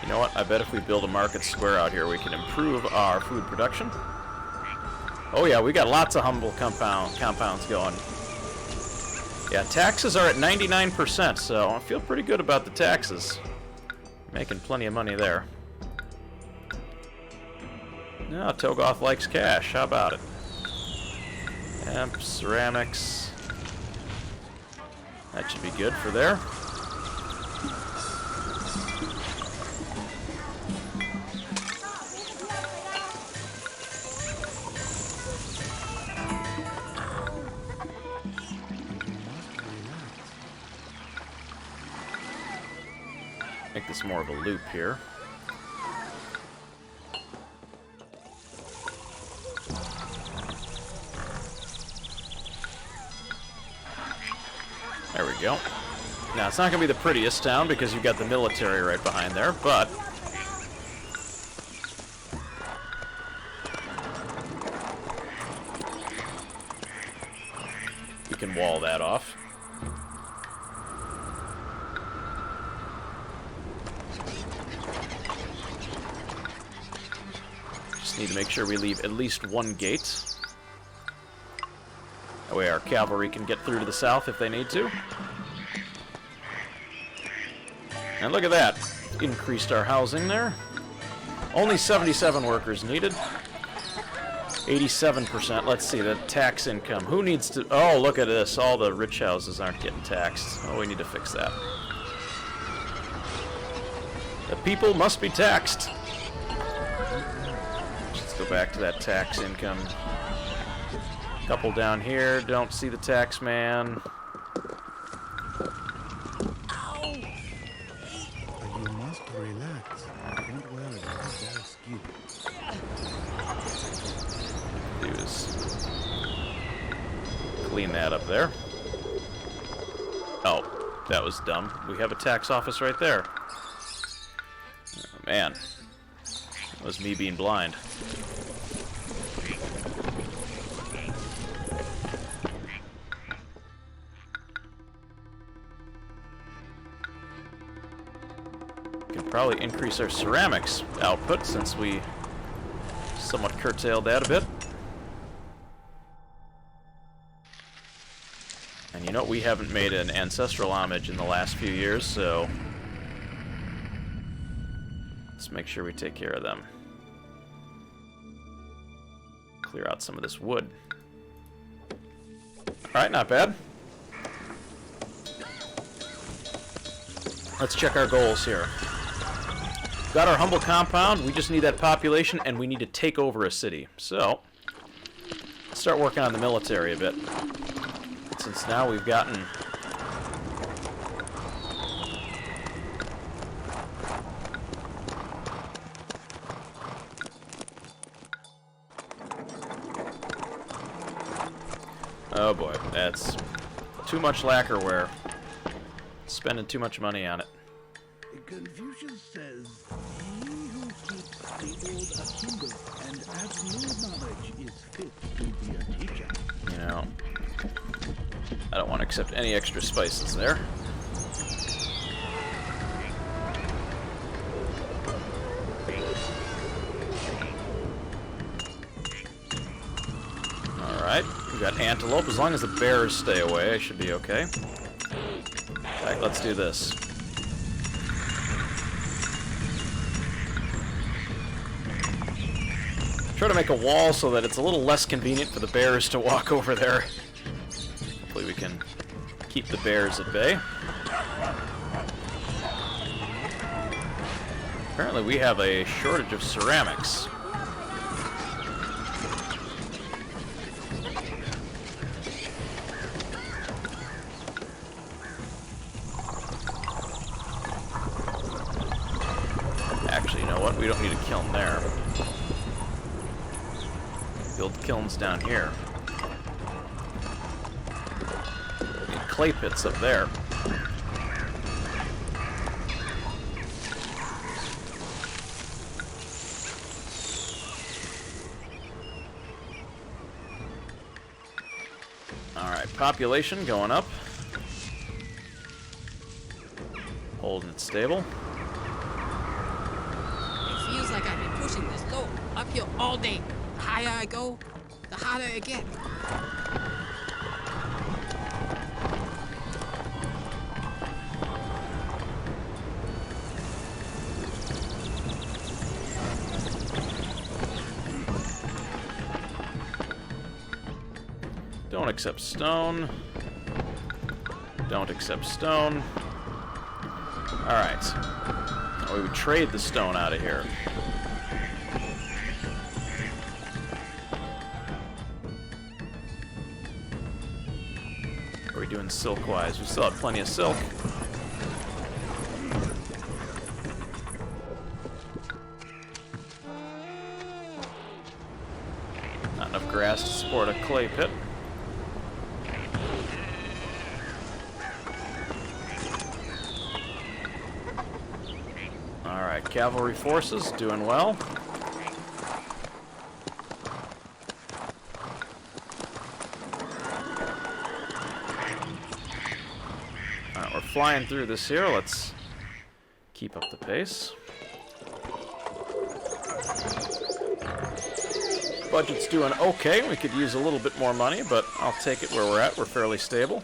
You know what? I bet if we build a market square out here, we can improve our food production. Oh yeah, we got lots of humble compounds going. Yeah, taxes are at 99%, so I feel pretty good about the taxes. Making plenty of money there. No, Togoth likes cash. How about it? Hemp, ceramics. That should be good for there. Make this more of a loop here. There we go. Now, it's not going to be the prettiest town because you've got the military right behind there, but we can wall that off. Just need to make sure we leave at least one gate. That way our cavalry can get through to the south if they need to. And look at that. Increased our housing there. Only 77 workers needed. 87%. Let's see, the tax income. Who needs to... Oh, look at this. All the rich houses aren't getting taxed. Oh, we need to fix that. The people must be taxed. Let's go back to that tax income. Couple down here, don't see the tax man. You must relax. Don't worry about their skill. Do is clean that up there. Oh, that was dumb. We have a tax office right there. Oh, man. That was me being blind. probably increase our ceramics output since we somewhat curtailed that a bit. And you know, we haven't made an ancestral homage in the last few years, so let's make sure we take care of them. Clear out some of this wood. Alright, not bad. Let's check our goals here. Got our humble compound, we just need that population, and we need to take over a city. So, let's start working on the military a bit. Since now we've gotten... Oh boy, that's too much lacquerware. Spending too much money on it. Confucius says, he who keeps the old a kingdom and adds new knowledge is fit to be a teacher. You know, I don't want to accept any extra spices there. Alright, we got antelope. As long as the bears stay away, I should be okay. In fact, let's do this. Try to make a wall so that it's a little less convenient for the bears to walk over there. Hopefully we can keep the bears at bay. Apparently we have a shortage of ceramics. Actually, you know what? We don't need a kiln there. Build kilns down here. Need clay pits up there. Alright, population going up. Holding it stable. It feels like I've been pushing this load uphill all day. The higher I go, the harder it gets. Don't accept stone. Don't accept stone. Alright. Oh, we would trade the stone out of here. What are we doing silk-wise? We still have plenty of silk. Not enough grass to support a clay pit. Alright, cavalry forces doing well. Alright, we're flying through this here. Let's keep up the pace. Budget's doing okay. We could use a little bit more money, but I'll take it where we're at. We're fairly stable.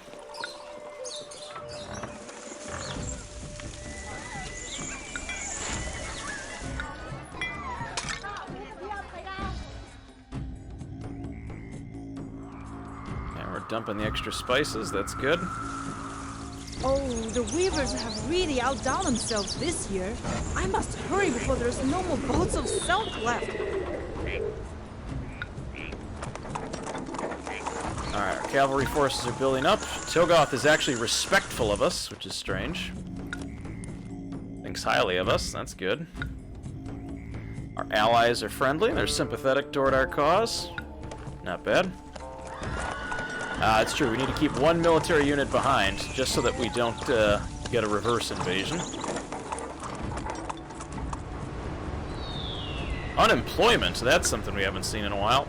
Dumping the extra spices, that's good. Oh, the weavers have really outdone themselves this year. I must hurry before there's no more boats of silk left. Alright, our cavalry forces are building up. Togoth is actually respectful of us, which is strange. Thinks highly of us, that's good. Our allies are friendly, they're sympathetic toward our cause. Not bad. It's true, we need to keep one military unit behind, just so that we don't get a reverse invasion. Unemployment, that's something we haven't seen in a while.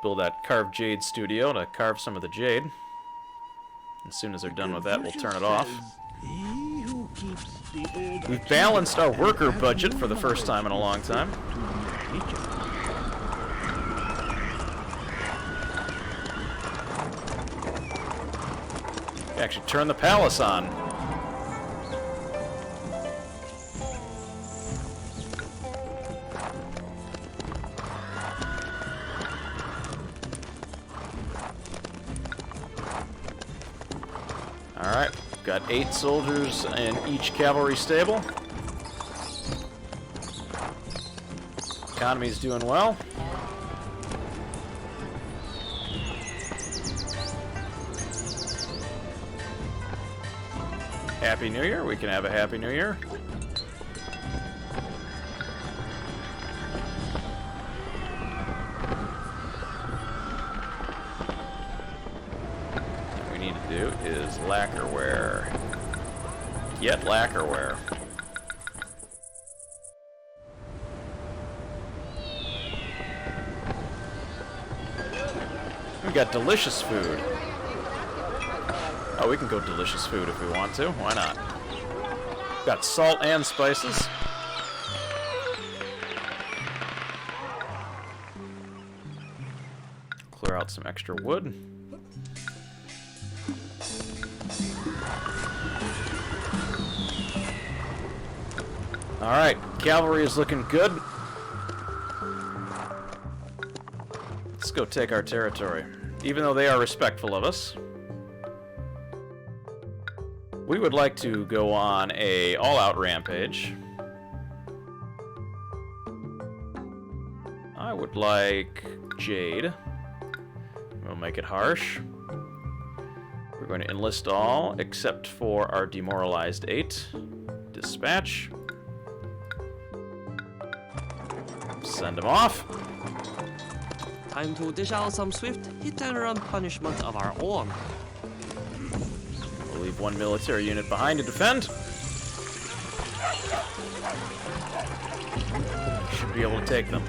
Build that carved jade studio to carve some of the jade. As soon as they're done with that, we'll turn it off. He who keeps the old We've balanced our worker budget for the first time in a long time. Actually, turn the palace on. Alright, got 8 soldiers in each cavalry stable. Economy's doing well. Happy New Year. We can have a Happy New Year. What we need to do is lacquerware. Get lacquerware. We got delicious food. Oh, we can go delicious food if we want to. Why not? Got salt and spices. Clear out some extra wood. Alright, cavalry is looking good. Let's go take our territory. Even though they are respectful of us. We would like to go on a all-out rampage. I would like Jade. We'll make it harsh. We're going to enlist all, except for our demoralized 8. Dispatch. Send them off. Time to dish out some swift hit-and-run punishment of our own. We'll leave 1 military unit behind to defend. Should be able to take them.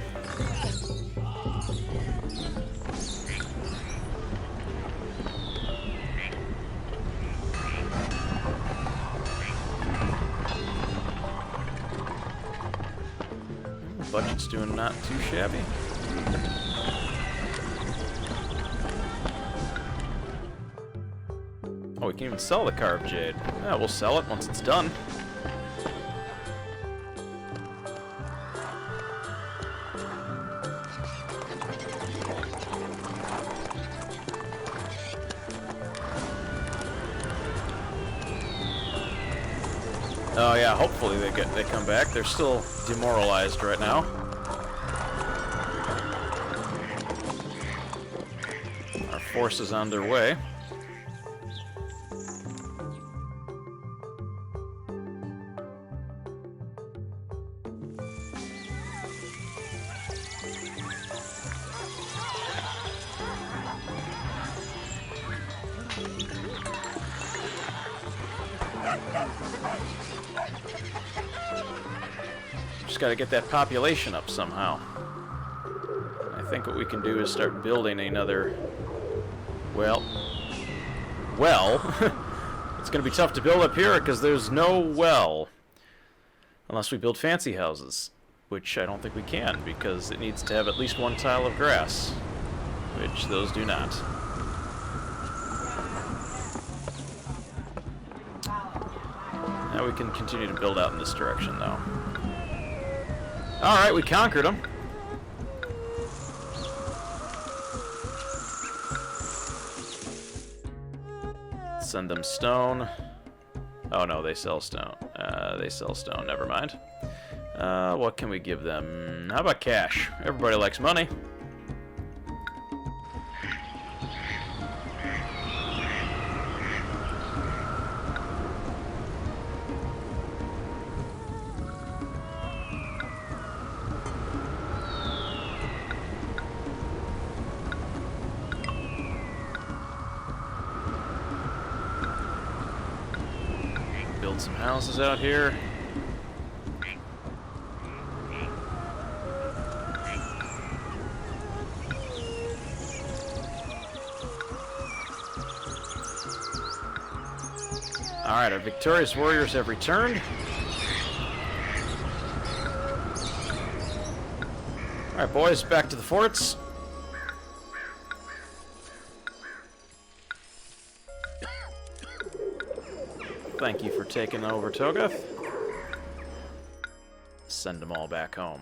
Budget's doing not too shabby. Oh, we can even sell the carved jade. Yeah, we'll sell it once it's done. Oh yeah, hopefully they come back. They're still demoralized right now. Our force is on their way. Just got to get that population up somehow. I think what we can do is start building another... Well, it's going to be tough to build up here because there's no well. Unless we build fancy houses, which I don't think we can because it needs to have at least 1 tile of grass, which those do not. Now we can continue to build out in this direction, though. Alright, we conquered them. Send them stone. Oh no, they sell stone. They sell stone, never mind. What can we give them? How about cash? Everybody likes money. Build some houses out here. Alright, our victorious warriors have returned. Alright, boys, back to the forts. Thank you for taking over Togoth. Send them all back home.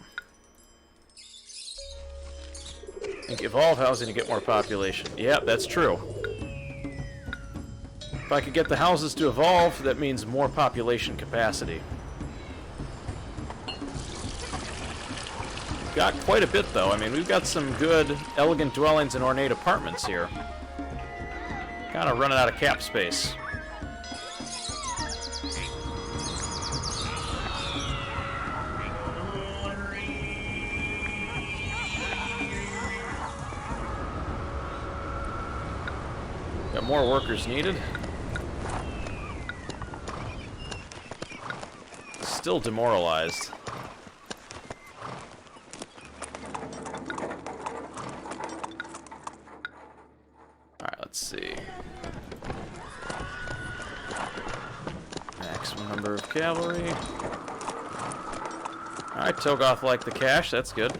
And evolve housing to get more population. Yep, that's true. If I could get the houses to evolve, that means more population capacity. We've got quite a bit, though. I mean, we've got some good, elegant dwellings and ornate apartments here. Kind of running out of cap space. Got more workers needed. Still demoralized. Alright, let's see. Maximum number of cavalry. Alright, Togoth liked the cash, that's good.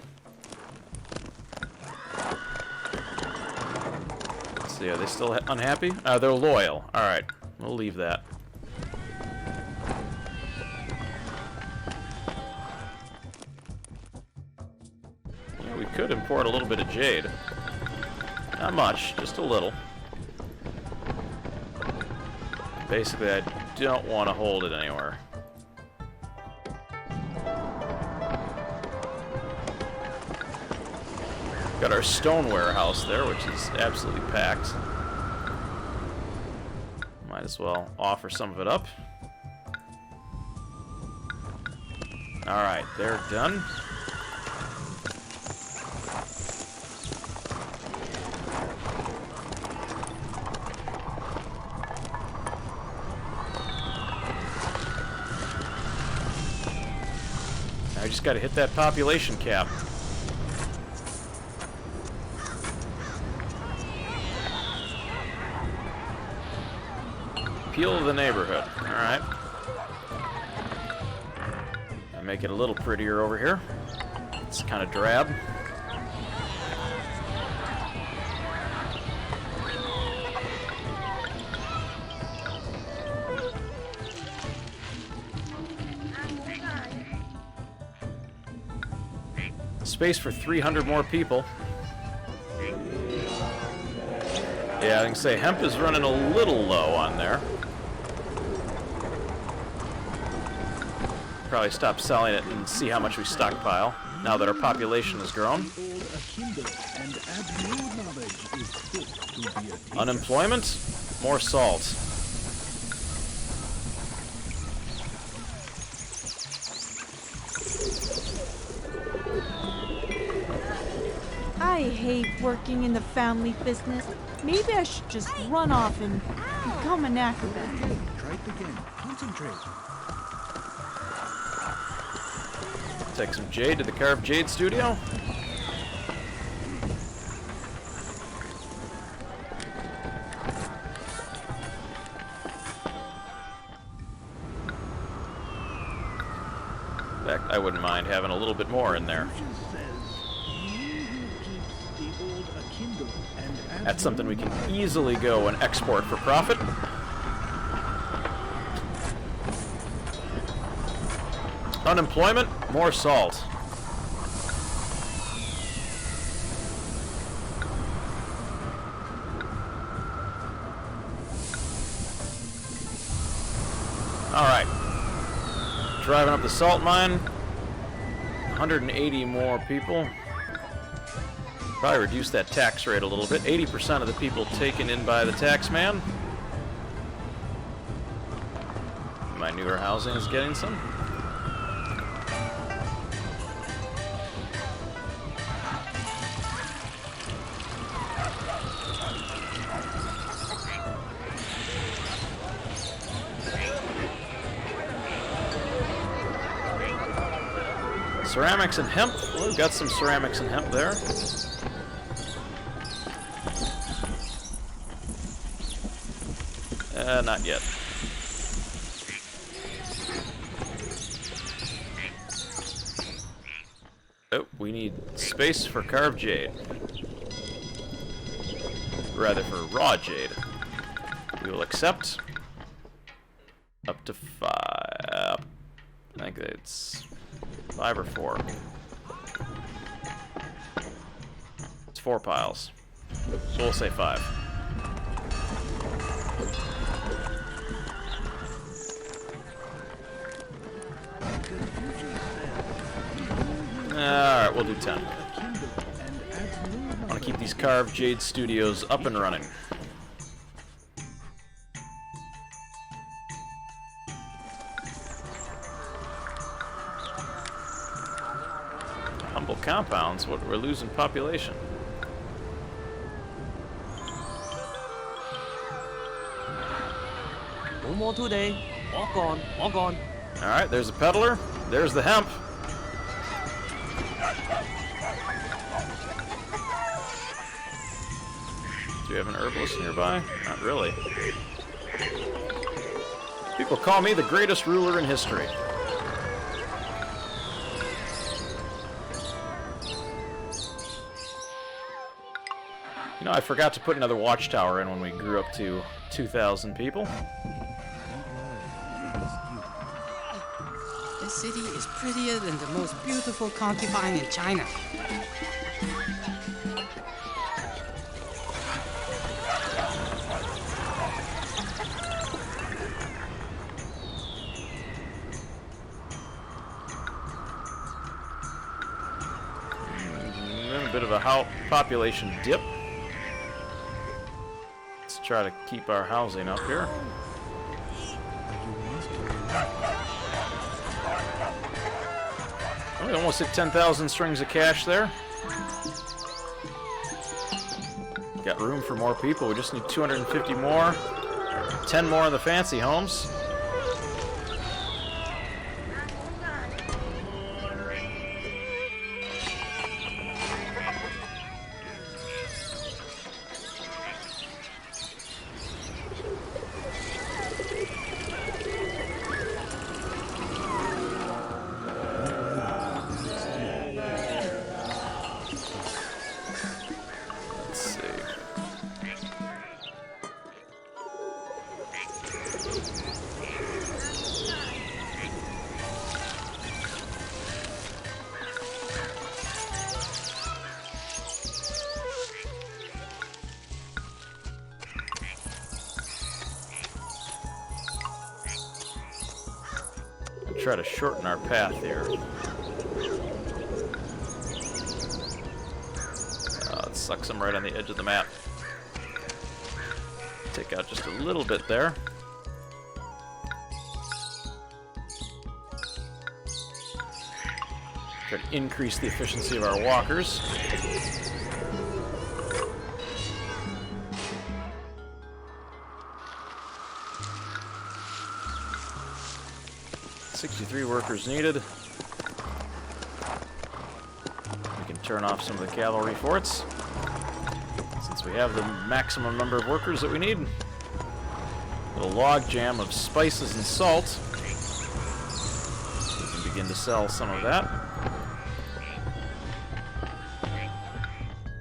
Are they still unhappy? They're loyal. Alright, we'll leave that. Yeah, we could import a little bit of jade. Not much, just a little. Basically, I don't want to hold it anywhere. Got our stone warehouse there, which is absolutely packed. Might as well offer some of it up. Alright, they're done. I just gotta hit that population cap. Appeal to the neighborhood. Alright. Make it a little prettier over here. It's kind of drab. Space for 300 more people. Yeah, I can say hemp is running a little low on there. Probably stop selling it and see how much we stockpile now that our population has grown. Unemployment, more salt. I hate working in the family business. Maybe I should just run off and become an acrobat. Try it again. Concentrate. Take some jade to the Carved Jade studio. In fact, I wouldn't mind having a little bit more in there. That's something we can easily go and export for profit. Unemployment, more salt. Alright. Driving up the salt mine. 180 more people. Probably reduce that tax rate a little bit. 80% of the people taken in by the tax man. My newer housing is getting some. Ceramics and hemp. Well, we've got some ceramics and hemp there. Not yet. Oh, we need space for carved jade. Rather, for raw jade. We will accept up to 5. I think it's 5 or 4. It's 4 piles. So we'll say 5. Alright, we'll do 10. I want to keep these carved jade studios up and running. Humble compounds, what, we're losing population. No more today. Walk on, walk on. Alright, there's a peddler. There's the hemp. Do we have an herbalist nearby? Not really. People call me the greatest ruler in history. You know, I forgot to put another watchtower in when we grew up to 2,000 people. This city is prettier than the most beautiful concubine in China. A bit of a population dip. Let's try to keep our housing up here. Oh, we almost hit 10,000 strings of cash there. Got room for more people. We just need 250 more. 10 more in the fancy homes. Try to shorten our path here. It sucks them right on the edge of the map. Take out just a little bit there. Try to increase the efficiency of our walkers. Three workers needed. We can turn off some of the cavalry forts since we have the maximum number of workers that we need. A little log jam of spices and salt. We can begin to sell some of that.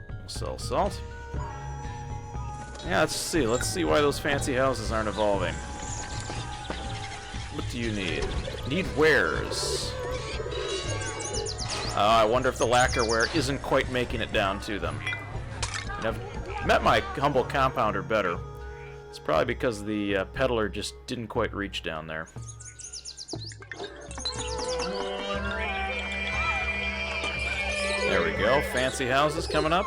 We'll sell salt. Yeah, let's see. Let's see why those fancy houses aren't evolving. What do you need? Need wares. I wonder if the lacquerware isn't quite making it down to them. And I've met my humble compounder better. It's probably because the peddler just didn't quite reach down there. There we go. Fancy houses coming up.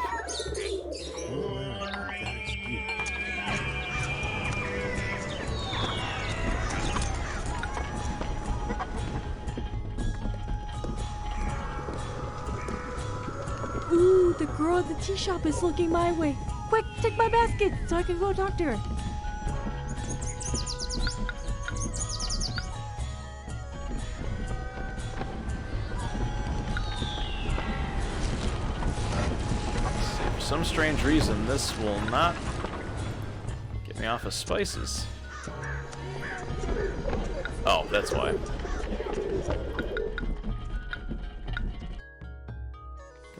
Ooh, the girl at the tea shop is looking my way. Quick, take my basket so I can go talk to her. For some strange reason, this will not get me off of spices. Oh, that's why.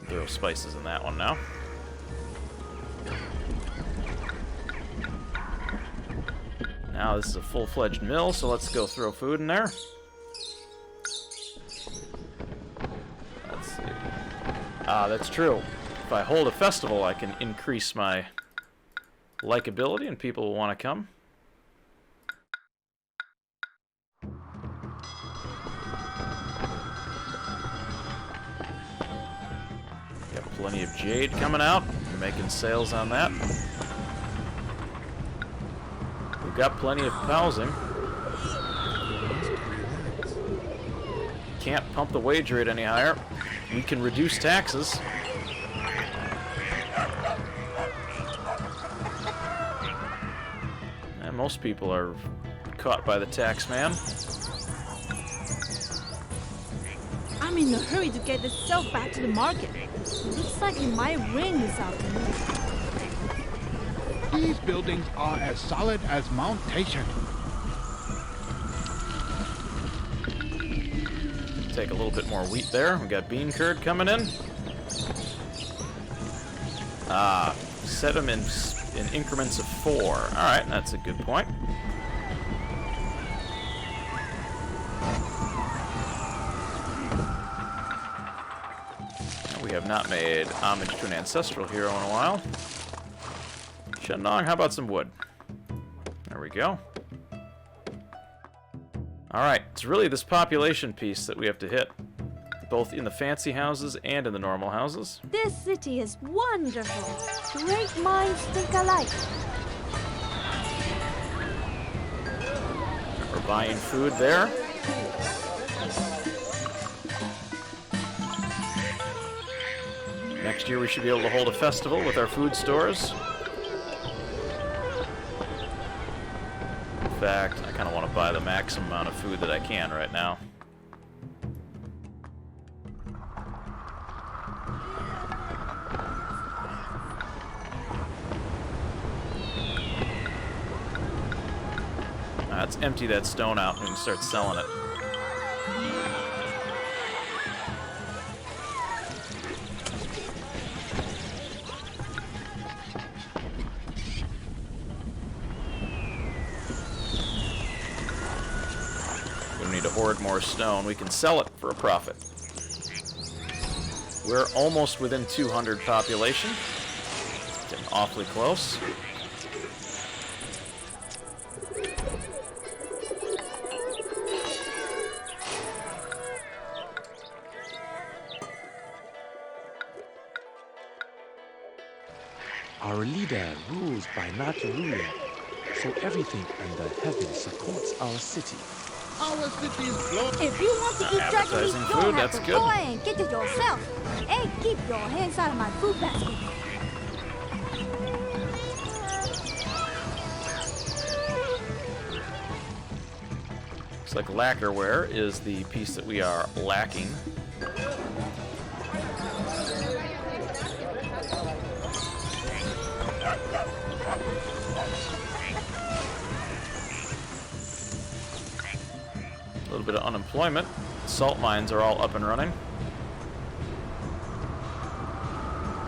Throw spices in that one now. Now this is a full-fledged mill, so let's go throw food in there. Let's see. Ah, that's true. If I hold a festival, I can increase my likability and people will want to come. Got plenty of jade coming out. We're making sales on that. We've got plenty of housing. Can't pump the wage rate any higher. We can reduce taxes. And most people are caught by the tax man. I'm in a hurry to get this silk back to the market. Looks like it might rain this afternoon. These buildings are as solid as Mount Tation. Take a little bit more wheat there. We got bean curd coming in. Set them in increments of 4. All right, that's a good point. We have not made homage to an ancestral hero in a while. Shandong, how about some wood? There we go. Alright, it's really this population piece that we have to hit. Both in the fancy houses and in the normal houses. This city is wonderful. Great minds think alike. We're buying food there. Next year we should be able to hold a festival with our food stores. In fact, I kind of want to buy the maximum amount of food that I can right now. Let's empty that stone out and we can start selling it. Hoard more stone. We can sell it for a profit. We're almost within 200 population. Getting awfully close. Our leader rules by not ruling, so everything under heaven supports our city. Our city's flow. If you want to eat dragon meat, Appetizing you'll food, have that's to good. go and get it yourself. And keep your hands out of my food basket. Looks like lacquerware is the piece that we are lacking. A little bit of unemployment. Salt mines are all up and running.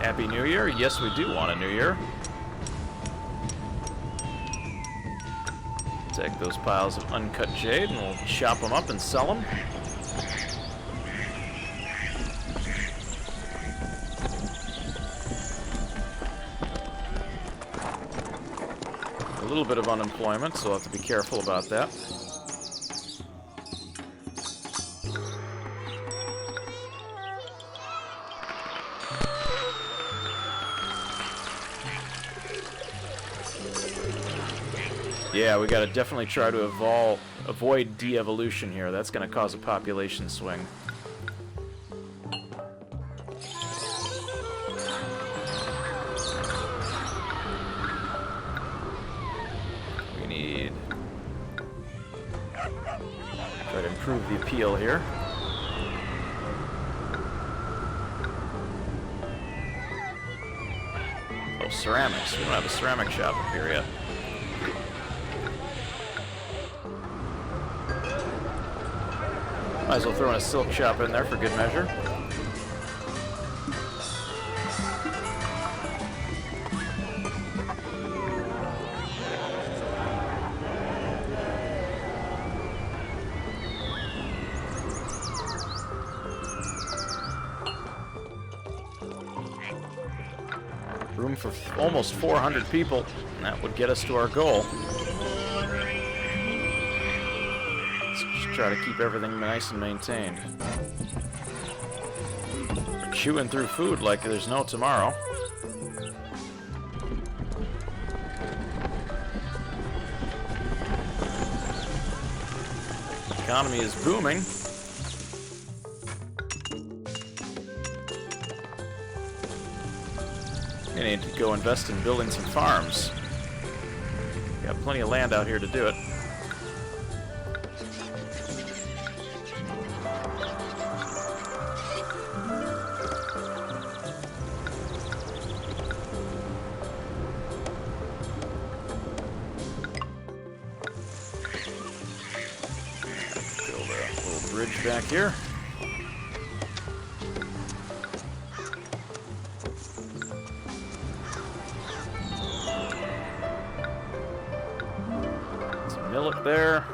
Happy New Year. Yes, we do want a New Year. Take those piles of uncut jade and we'll chop them up and sell them. A little bit of unemployment, so we'll have to be careful about that. Yeah, we gotta definitely try to avoid de-evolution here. That's gonna cause a population swing. We need... try to improve the appeal here. Oh, ceramics. We don't have a ceramic shop up here yet. Might as well throw in a silk shop in there for good measure. Room for almost 400 people. And that would get us to our goal. Let's just try to keep everything nice and maintained. We're chewing through food like there's no tomorrow. Economy is booming. We need to go invest in building some farms. We got plenty of land out here to do it. Build a little bridge back here. Millet there.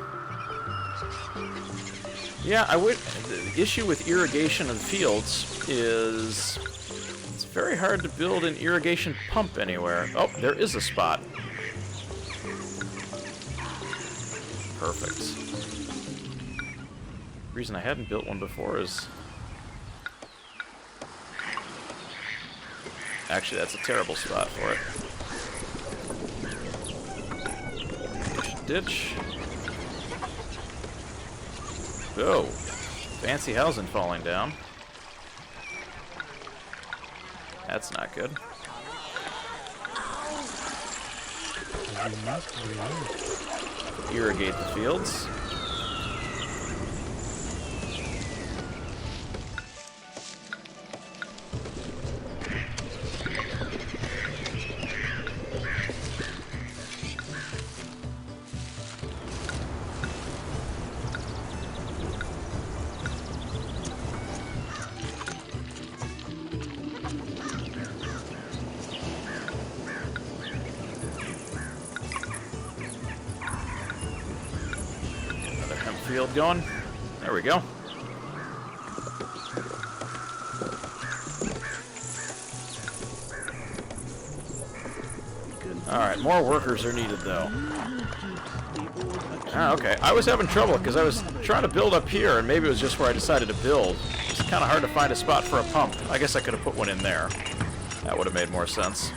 Yeah, I would. The issue with irrigation of fields is it's very hard to build an irrigation pump anywhere. Oh, there is a spot. Perfect. The reason I hadn't built one before is actually that's a terrible spot for it. Ditch. Oh, fancy housing falling down. That's not good. Irrigate the fields. Field going. There we go. Alright, more workers are needed though. Ah, okay. I was having trouble because I was trying to build up here and maybe it was just where I decided to build. It's kind of hard to find a spot for a pump. I guess I could have put one in there. That would have made more sense.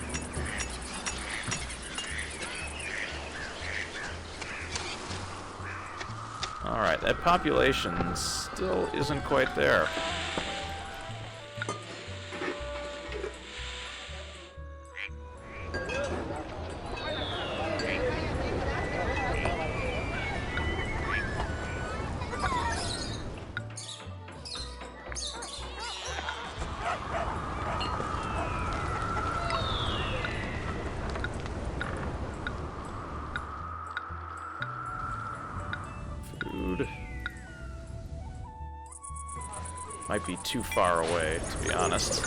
Alright, that population still isn't quite there. Might be too far away, to be honest.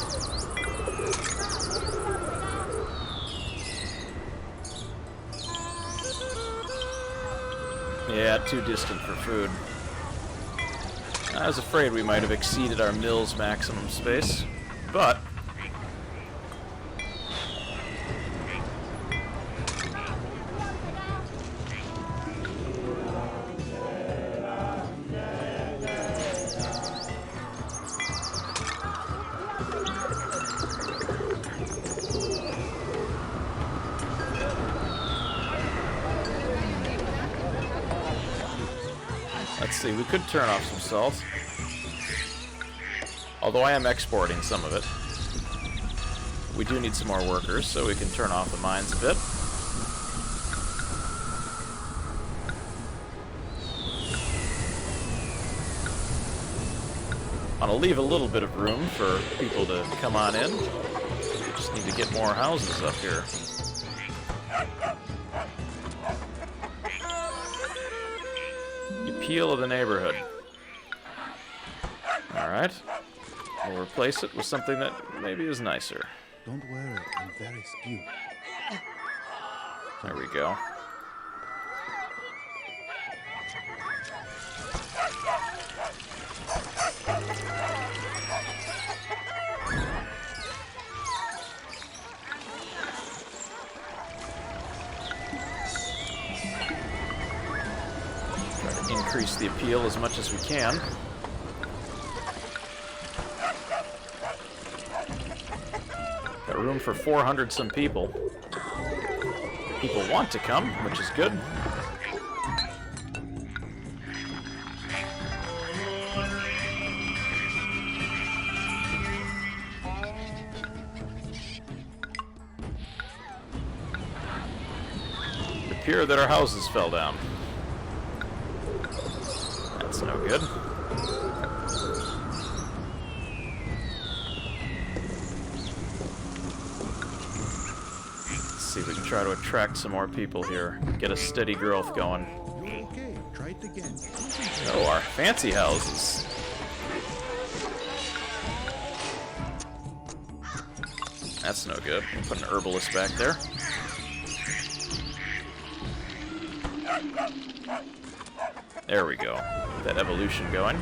Yeah, too distant for food. I was afraid we might have exceeded our mill's maximum space, but let's see, we could turn off some salt. Although I am exporting some of it. We do need some more workers, so we can turn off the mines a bit. I want to leave a little bit of room for people to come on in. Just need to get more houses up here. The appeal of the neighborhood. Alright. We'll replace it with something that maybe is nicer. Don't worry, I'm very skewed. There we go. increase the appeal as much as we can. Got room for 400 some people. People want to come, which is good. It appears that our houses fell down. That's no good. See if we can try to attract some more people here. Get a steady growth going. You're okay. Try it again. Oh, our fancy houses. That's no good. We'll put an herbalist back there. There we go. Get that evolution going.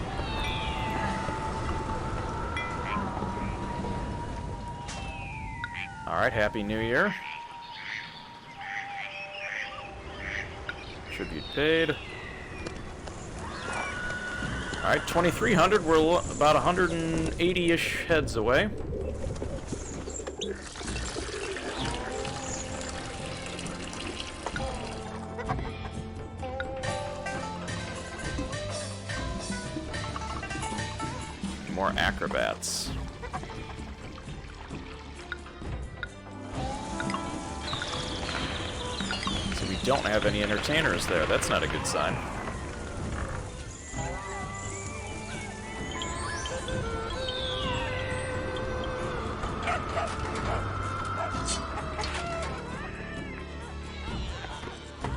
Alright, Happy New Year. Tribute paid. Alright, 2,300. We're about 180-ish heads away. More acrobats. So we don't have any entertainers there. That's not a good sign.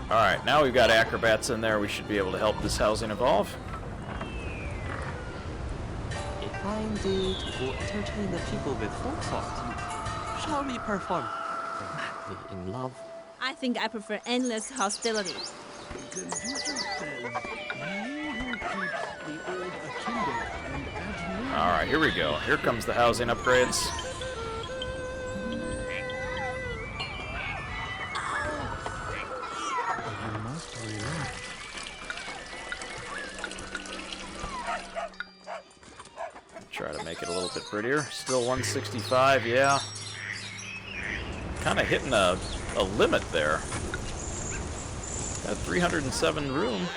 Alright, now we've got acrobats in there. We should be able to help this housing evolve. A fine day to go entertain the people with folk songs. Shall we perform madly in love? I think I prefer endless hostility. Confucius says, he who keeps the old akimbo and adds new Alright, here we go. Here comes the housing upgrades. You must relax. Try to make it a little bit prettier. Still 165, yeah. Kind of hitting a limit there. Got 307 room.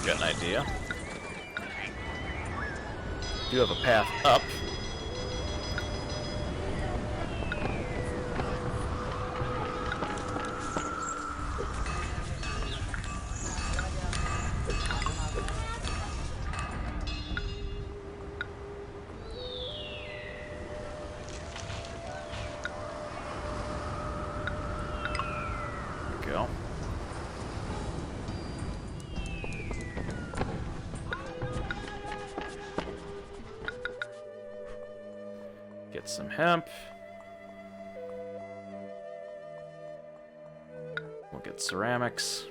Got an idea. Do have a path up. Go. Get some hemp. We'll get ceramics.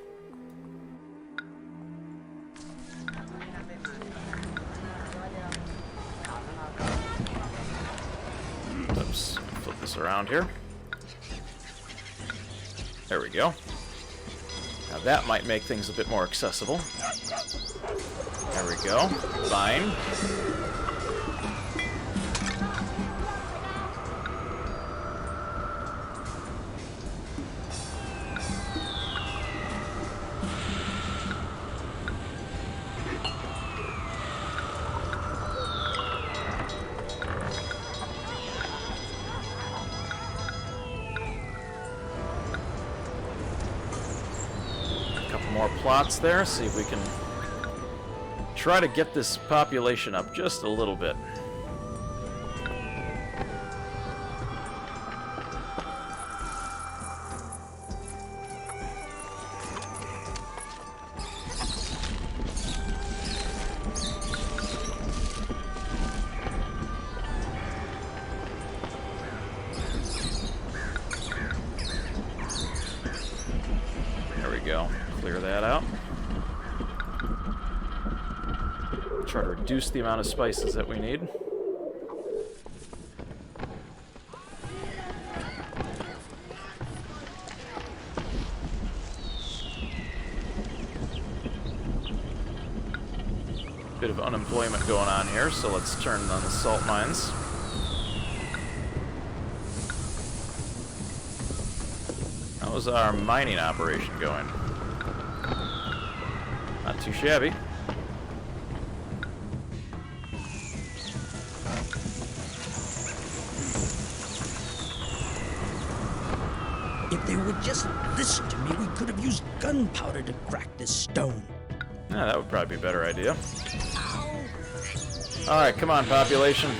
Oops, flip this around here. There we go. Now that might make things a bit more accessible. There we go. Fine. More plots there, see if we can try to get this population up just a little bit. There we go. Clear that out. Try to reduce the amount of spices that we need. Bit of unemployment going on here, so let's turn on the salt mines. How's our mining operation going? Not too shabby. If they would just listen to me, we could have used gunpowder to crack this stone. Yeah, that would probably be a better idea. Alright, come on, population.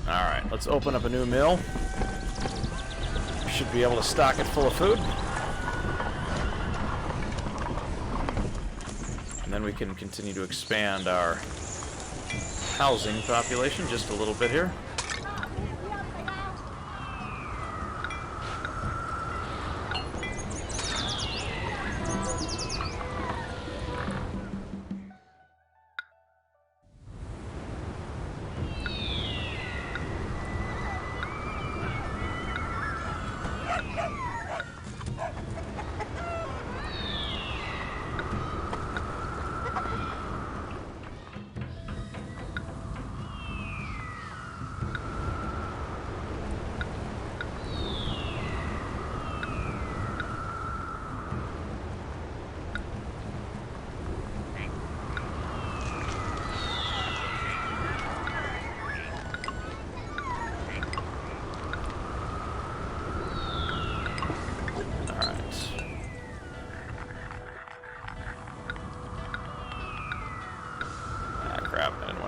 Alright, let's open up a new mill. We should be able to stock it full of food. And then we can continue to expand our housing population just a little bit here.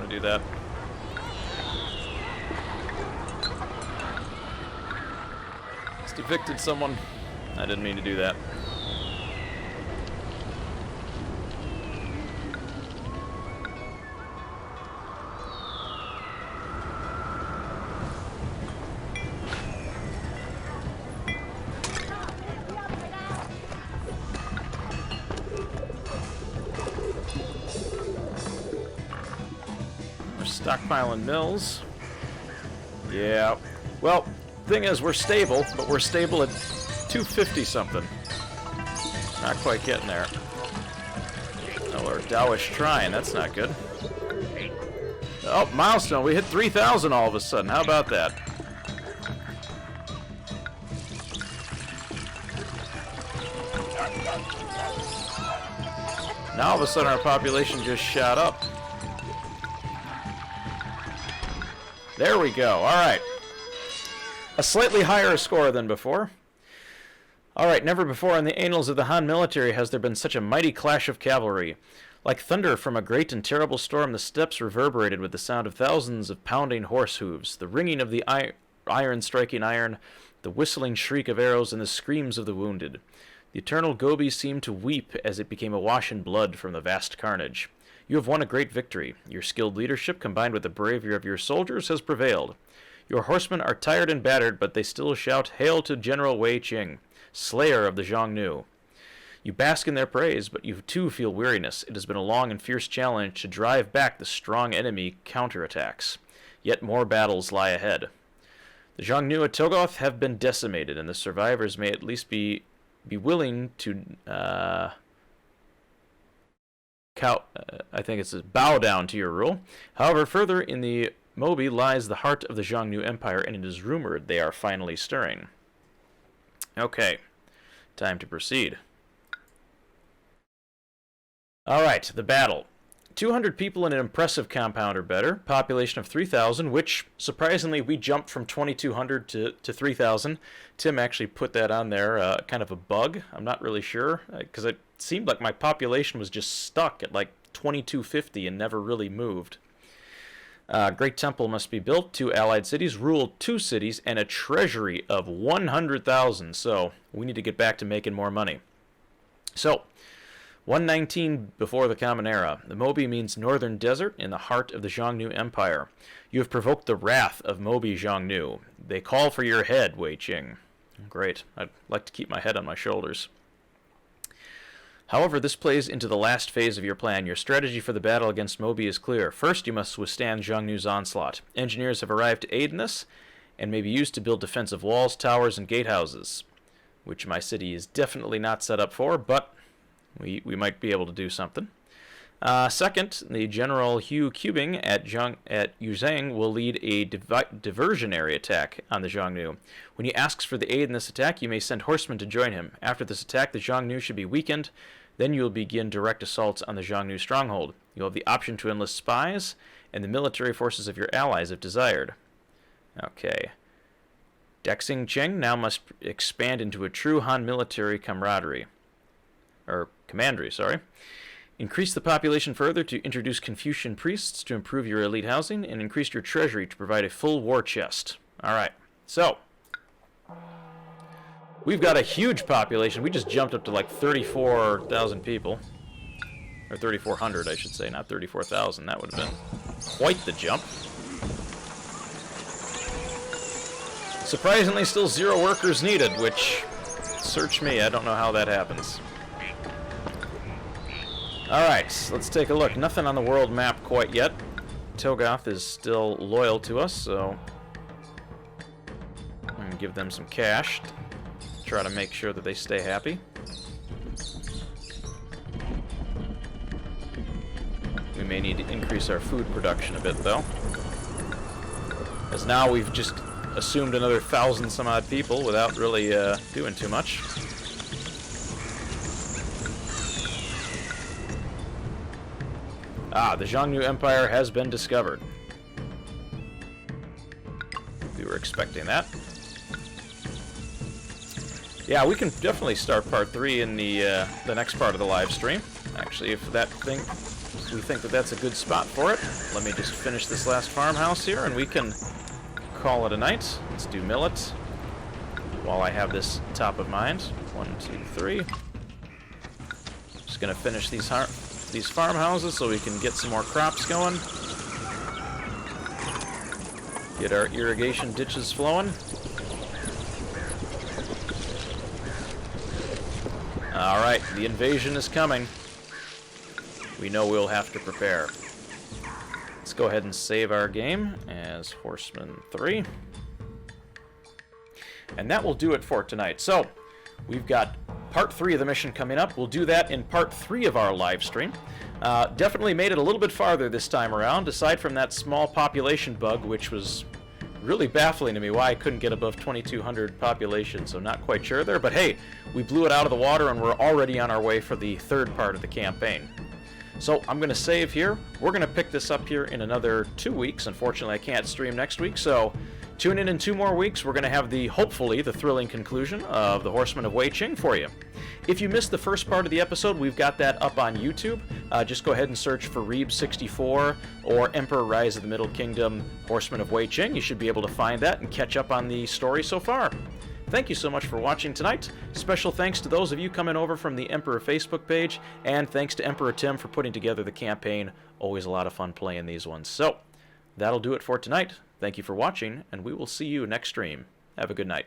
Do that. Just evicted someone. I didn't mean to do that. Stockpiling mills. Yeah. Well, thing is, we're stable, but we're stable at 250 something. Not quite getting there. Oh, or Taoist Shrine. That's not good. Oh, milestone. We hit 3,000 all of a sudden. How about that? Now all of a sudden our population just shot up. There we go. Alright. A slightly higher score than before. Alright, never before in the annals of the Han military has there been such a mighty clash of cavalry. Like thunder from a great and terrible storm, the steppes reverberated with the sound of thousands of pounding horse hooves, the ringing of the iron striking iron, the whistling shriek of arrows, and the screams of the wounded. The eternal Gobi seemed to weep as it became awash in blood from the vast carnage. You have won a great victory. Your skilled leadership, combined with the bravery of your soldiers, has prevailed. Your horsemen are tired and battered, but they still shout, "Hail to General Wei Qing, slayer of the Xiongnu." You bask in their praise, but you too feel weariness. It has been a long and fierce challenge to drive back the strong enemy counterattacks. Yet more battles lie ahead. The Xiongnu at Togoth have been decimated, and the survivors may at least be willing to I think it's a bow down to your rule. However, further in the Mobi lies the heart of the Xiongnu Empire, and it is rumored they are finally stirring. Okay, time to proceed. Alright, the battle. 200 people in an impressive compound or better, population of 3,000, which, surprisingly, we jumped from 2,200 to 3,000. Tim actually put that on there, kind of a bug. I'm not really sure, because it seemed like my population was just stuck at like 2,250 and never really moved. Great temple must be built. 2 allied cities rule 2 cities and a treasury of 100,000. So we need to get back to making more money. So 119 before the Common Era. The Mobi means northern desert in the heart of the Xiongnu Empire. You have provoked the wrath of Mobi Xiongnu. They call for your head, Wei Qing. Great. I'd like to keep my head on my shoulders. However, this plays into the last phase of your plan. Your strategy for the battle against Mobi is clear. First, you must withstand Xiongnu's onslaught. Engineers have arrived to aid in this, and may be used to build defensive walls, towers, and gatehouses, which my city is definitely not set up for, but we might be able to do something. Second, the General Hu Qubing at Yuzhang will lead a diversionary attack on the Xiongnu. When he asks for the aid in this attack, you may send horsemen to join him. After this attack, the Xiongnu should be weakened. Then you will begin direct assaults on the Xiongnu stronghold. You will have the option to enlist spies and the military forces of your allies if desired. Okay. Dexing Cheng now must expand into a true Han military commandery. Increase the population further to introduce Confucian priests to improve your elite housing, and increase your treasury to provide a full war chest. Alright, so we've got a huge population. We just jumped up to like 34,000 people. Or 3,400, I should say, not 34,000. That would have been quite the jump. Surprisingly, still 0 workers needed, which, search me, I don't know how that happens. Alright, let's take a look. Nothing on the world map quite yet. Togoth is still loyal to us, so I'm going to give them some cash to try to make sure that they stay happy. We may need to increase our food production a bit, though, as now we've just assumed another 1,000 some odd people without really doing too much. Ah, the Xiongnu Empire has been discovered. We were expecting that. Yeah, we can definitely start part 3 in the next part of the live stream. Actually, if we think that that's a good spot for it, let me just finish this last farmhouse here, and we can call it a night. Let's do millet while I have this top of mind. 1, 2, 3. Just gonna finish these farmhouses so we can get some more crops going. Get our irrigation ditches flowing. Alright, the invasion is coming. We know we'll have to prepare. Let's go ahead and save our game as Horseman 3. And that will do it for tonight. So, we've got part 3 of the mission coming up. We'll do that in part 3 of our live stream. Definitely made it a little bit farther this time around, aside from that small population bug, which was really baffling to me why I couldn't get above 2,200 population, so not quite sure there. But hey, we blew it out of the water and we're already on our way for the 3rd part of the campaign. So I'm going to save here. We're going to pick this up here in another 2 weeks. Unfortunately, I can't stream next week, so tune in 2 more weeks. We're going to have hopefully the thrilling conclusion of the Horsemen of Wei Qing for you. If you missed the first part of the episode, we've got that up on YouTube. Just go ahead and search for Reeb64 or Emperor Rise of the Middle Kingdom, Horsemen of Wei Qing. You should be able to find that and catch up on the story so far. Thank you so much for watching tonight. Special thanks to those of you coming over from the Emperor Facebook page, and thanks to Emperor Tim for putting together the campaign. Always a lot of fun playing these ones. So, that'll do it for tonight. Thank you for watching, and we will see you next stream. Have a good night.